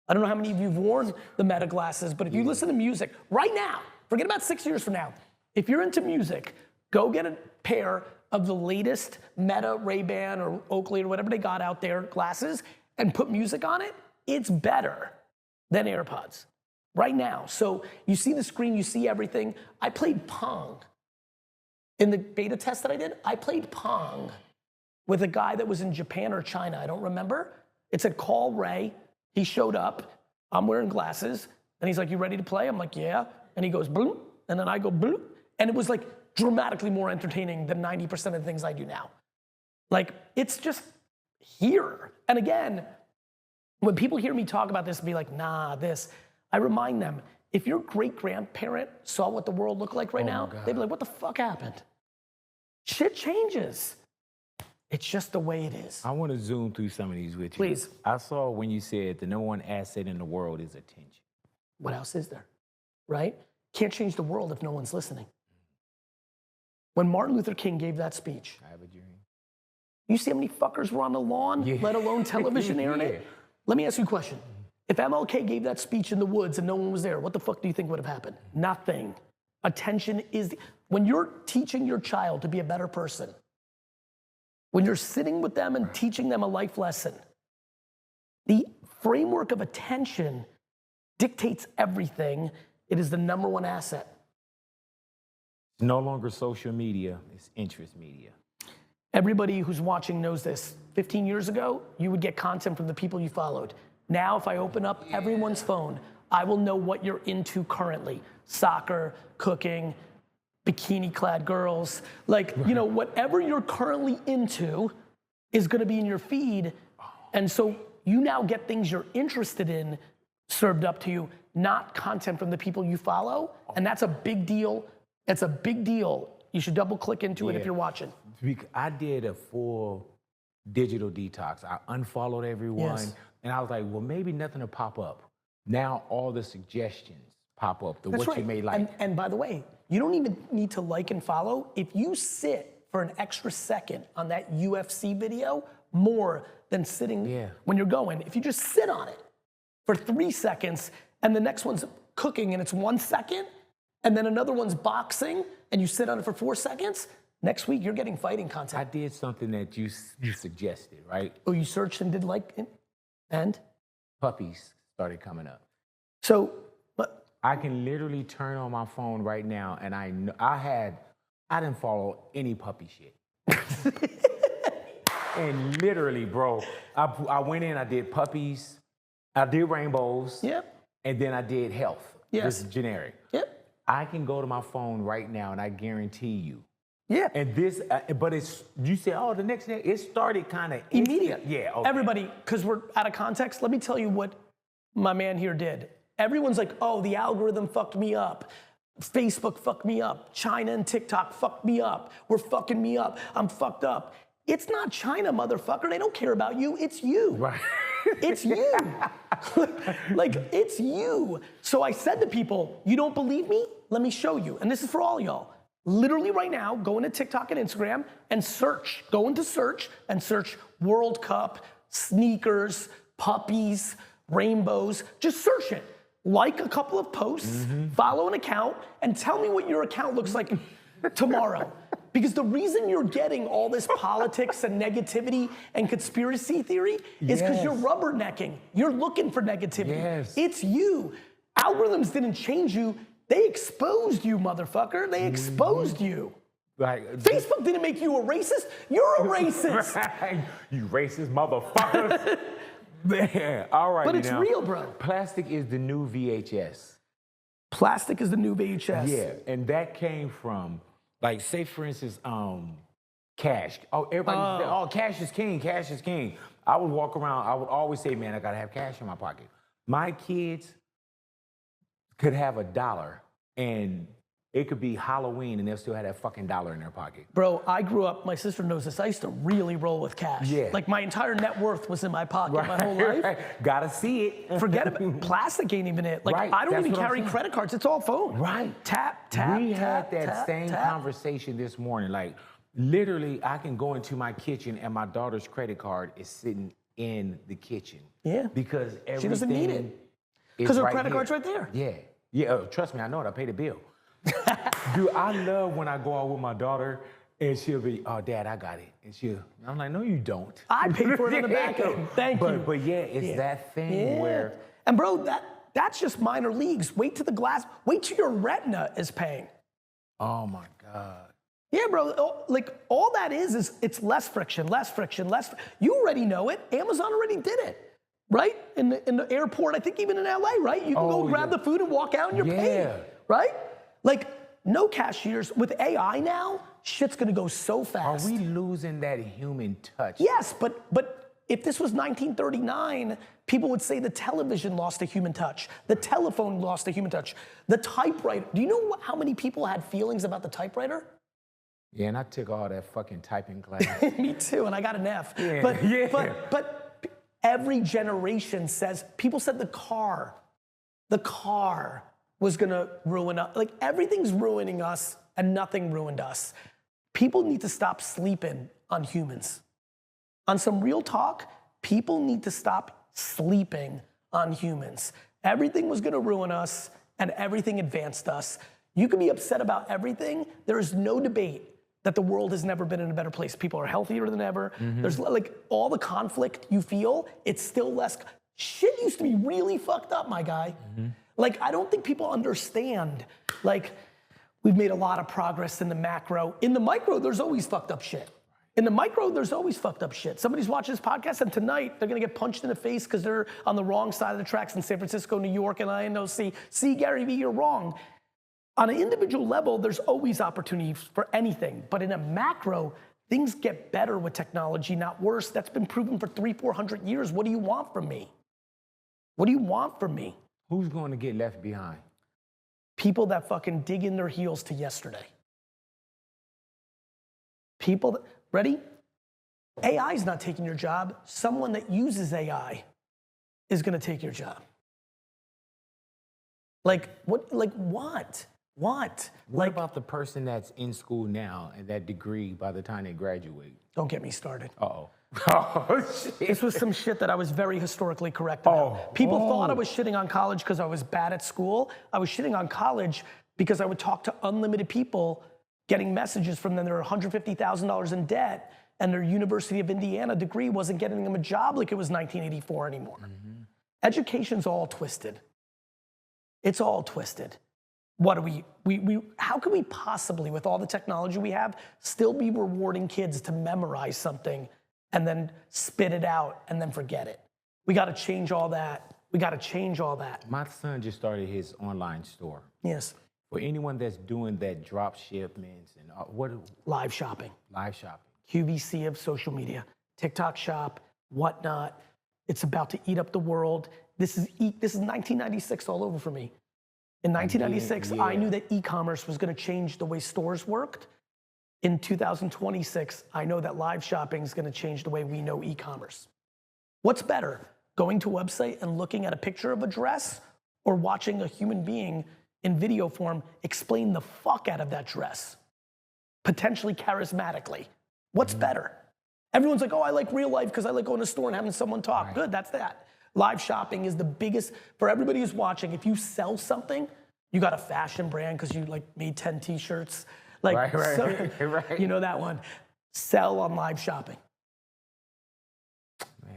Speaker 2: I don't know how many of you have worn the Meta glasses, but if you listen to music right now, forget about 6 years from now, if you're into music, go get a pair of the latest Meta, Ray-Ban, or Oakley, or whatever they got out there, glasses, and put music on it. It's better than AirPods right now. So you see the screen, you see everything. I played Pong In the beta test that I did, I played Pong with a guy that was in Japan or China, I don't remember. It said, call Ray. He showed up. I'm wearing glasses. And he's like, you ready to play? I'm like, yeah. And he goes, bloop. And then I go, bloop. And it was like dramatically more entertaining than 90% of the things I do now. Like, it's just here. And again, when people hear me talk about this and be like, nah, this, I remind them, if your great-grandparent saw what the world looked like right now, they'd be like, what the fuck happened? Shit changes. It's just the way it is.
Speaker 1: I want to zoom through some of these with you.
Speaker 2: Please.
Speaker 1: I saw when you said the number one asset in the world is attention.
Speaker 2: What else is there, right? Can't change the world if no one's listening. When Martin Luther King gave that speech,
Speaker 1: I have a dream.
Speaker 2: you see how many fuckers were on the lawn, let alone television airing it? Let me ask you a question. If MLK gave that speech in the woods and no one was there, what the fuck do you think would have happened? Nothing. Attention is, when you're teaching your child to be a better person, when you're sitting with them and teaching them a life lesson, the framework of attention dictates everything. It is the number one asset.
Speaker 1: It's no longer social media, it's interest media.
Speaker 2: Everybody who's watching knows this. 15 years ago, you would get content from the people you followed. Now, if I open up everyone's phone, I will know what you're into currently. Soccer, cooking, bikini-clad girls. Like, you know, whatever you're currently into is gonna be in your feed. And so you now get things you're interested in served up to you, not content from the people you follow. And that's a big deal. It's a big deal. You should double click into it if you're watching.
Speaker 1: I did a full digital detox. I unfollowed everyone. And I was like, well, maybe nothing will pop up. Now all the suggestions pop up, you may like.
Speaker 2: And by the way, you don't even need to like and follow. If you sit for an extra second on that UFC video, more than sitting when you're going, if you just sit on it for 3 seconds and the next one's cooking and it's 1 second, and then another one's boxing and you sit on it for 4 seconds, next week you're getting fighting content.
Speaker 1: I did something that you suggested, right?
Speaker 2: Oh, you searched and did like it? And?
Speaker 1: Puppies started coming up.
Speaker 2: So, but
Speaker 1: I can literally turn on my phone right now and I didn't follow any puppy shit. And literally, bro, I went in, I did puppies, I did rainbows, and then I did health, just generic. I can go to my phone right now and I guarantee you. And this, but it's, you say, oh, the next day, it started kind of
Speaker 2: immediate.
Speaker 1: Okay.
Speaker 2: Everybody, because we're out of context, let me tell you what my man here did. Everyone's like, oh, the algorithm fucked me up. Facebook fucked me up. China and TikTok fucked me up. We're fucking me up. I'm fucked up. It's not China, motherfucker. They don't care about you. It's you.
Speaker 1: Right.
Speaker 2: It's you. Like, it's you. So I said to people, you don't believe me? Let me show you. And this is for all y'all. Literally right now, go into TikTok and Instagram and search. Go into search and search World Cup, sneakers, puppies, rainbows. Just search it. Like a couple of posts, follow an account, and tell me what your account looks like tomorrow. Because the reason you're getting all this politics and negativity and conspiracy theory is because you're rubbernecking. You're looking for negativity. It's you. Algorithms didn't change you. They exposed you, motherfucker. They exposed you.
Speaker 1: Like,
Speaker 2: Facebook didn't make you a racist. You're a racist.
Speaker 1: You racist motherfucker. All right.
Speaker 2: But it's real, bro.
Speaker 1: Plastic is the new VHS.
Speaker 2: Plastic is the new VHS.
Speaker 1: Yeah, and that came from, like, say for instance, cash. Oh, everybody said, oh, cash is king, cash is king. I would walk around, I would always say, man, I gotta have cash in my pocket. My kids could have $1 and it could be Halloween and they'll still have that fucking $1 in their pocket.
Speaker 2: Bro, I grew up, my sister knows this, I used to really roll with cash. Like my entire net worth was in my pocket my whole life.
Speaker 1: Gotta see it.
Speaker 2: Forget about it. Plastic ain't even it. Like I don't even carry credit cards, it's all phone. Tap, tap,
Speaker 1: We
Speaker 2: tap,
Speaker 1: had that
Speaker 2: tap,
Speaker 1: same
Speaker 2: tap.
Speaker 1: conversation this morning. Like, literally, I can go into my kitchen and my daughter's credit card is sitting in the kitchen. Because everything
Speaker 2: she doesn't need it. Because her credit card's right there.
Speaker 1: Trust me, I know it. I paid the bill. Dude, I love when I go out with my daughter and she'll be, oh, Dad, I got it. And I'm like, no, you don't.
Speaker 2: I paid for it on the back end. Thank you.
Speaker 1: But yeah, it's that thing where.
Speaker 2: And bro, that's just minor leagues. Wait till your retina is paying.
Speaker 1: Oh my God.
Speaker 2: Yeah, bro. Like all that is it's less friction, less friction, less. You already know it. Amazon already did it, right? In the airport, I think even in LA, right? You can go grab the food and walk out and you're paid, right? Like no cashiers. With AI now, shit's gonna go so fast.
Speaker 1: Are we losing that human touch?
Speaker 2: Yes, but if this was 1939, people would say the television lost a human touch. The telephone lost a human touch. The typewriter. Do you know how many people had feelings about the typewriter?
Speaker 1: Yeah, and I took all that fucking typing class.
Speaker 2: Me too, and I got an F.
Speaker 1: Yeah,
Speaker 2: But every generation says, people said the car was gonna ruin us. Like everything's ruining us and nothing ruined us. People need to stop sleeping on humans. On some real talk, people need to stop sleeping on humans. Everything was gonna ruin us and everything advanced us. You can be upset about everything. There is no debate that the world has never been in a better place. People are healthier than ever. There's like all the conflict you feel, it's still less. Shit used to be really fucked up, my guy. Like, I don't think people understand. Like, we've made a lot of progress in the macro. In the micro, there's always fucked up shit. In the micro, there's always fucked up shit. Somebody's watching this podcast and tonight they're gonna get punched in the face because they're on the wrong side of the tracks in San Francisco, New York, and I know, see, Gary Vee, you're wrong. On an individual level, there's always opportunity for anything. But in a macro, things get better with technology, not worse. That's been proven for 300-400 years. What do you want from me? What do you want from me?
Speaker 1: Who's going to get left behind?
Speaker 2: People that fucking dig in their heels to yesterday. People that, ready? AI is not taking your job. Someone that uses AI is gonna take your job. Like, what? Like, what? What?
Speaker 1: What
Speaker 2: Like,
Speaker 1: about the person that's in school now and that degree by the time they graduate?
Speaker 2: don't get me started.
Speaker 1: Uh-oh. Oh, shit.
Speaker 2: This was some shit that I was very historically correct about. People thought I was shitting on college because I was bad at school. I was shitting on college because I would talk to unlimited people getting messages from them that are $150,000 in debt and their University of Indiana degree wasn't getting them a job like it was 1984 anymore. Education's all twisted. It's all twisted. What do how can we possibly, with all the technology we have, still be rewarding kids to memorize something and then spit it out and then forget it? We gotta change all that. We gotta change all that.
Speaker 1: My son just started his online store.
Speaker 2: Yes.
Speaker 1: For anyone that's doing that drop shipments and
Speaker 2: Live shopping.
Speaker 1: live shopping.
Speaker 2: QVC of social media. TikTok shop, whatnot. It's about to eat up the world. This is 1996 all over for me. In 1996, I knew that e-commerce was gonna change the way stores worked. In 2026, I know that live shopping is gonna change the way we know e-commerce. What's better, going to a website and looking at a picture of a dress or watching a human being in video form explain the fuck out of that dress, potentially charismatically? What's better? Everyone's like, oh, I like real life because I like going to a store and having someone talk. Right. Good, that's that. Live shopping is the biggest, for everybody who's watching, if you sell something, you got a fashion brand because you like made 10 t-shirts. Like,
Speaker 1: right.
Speaker 2: You know that one. Sell on live shopping.
Speaker 1: Man,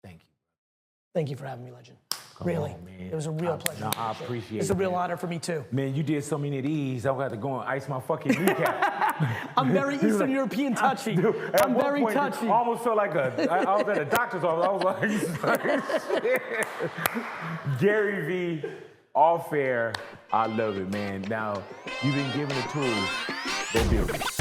Speaker 1: thank you.
Speaker 2: Thank you for having me, legend.
Speaker 1: Come
Speaker 2: really,
Speaker 1: on, man.
Speaker 2: It was a real pleasure.
Speaker 1: No, I appreciate it.
Speaker 2: It's a real honor for me too.
Speaker 1: Man, you did so many of these. I'm gonna have to go and ice my fucking kneecap.
Speaker 2: I'm very Eastern European touchy.
Speaker 1: Dude,
Speaker 2: I'm very
Speaker 1: point,
Speaker 2: touchy.
Speaker 1: I almost felt like I was at a doctor's office. I was like, shit. Gary Vee, all fair. I love it, man. Now, you've been given the tools. They're beautiful.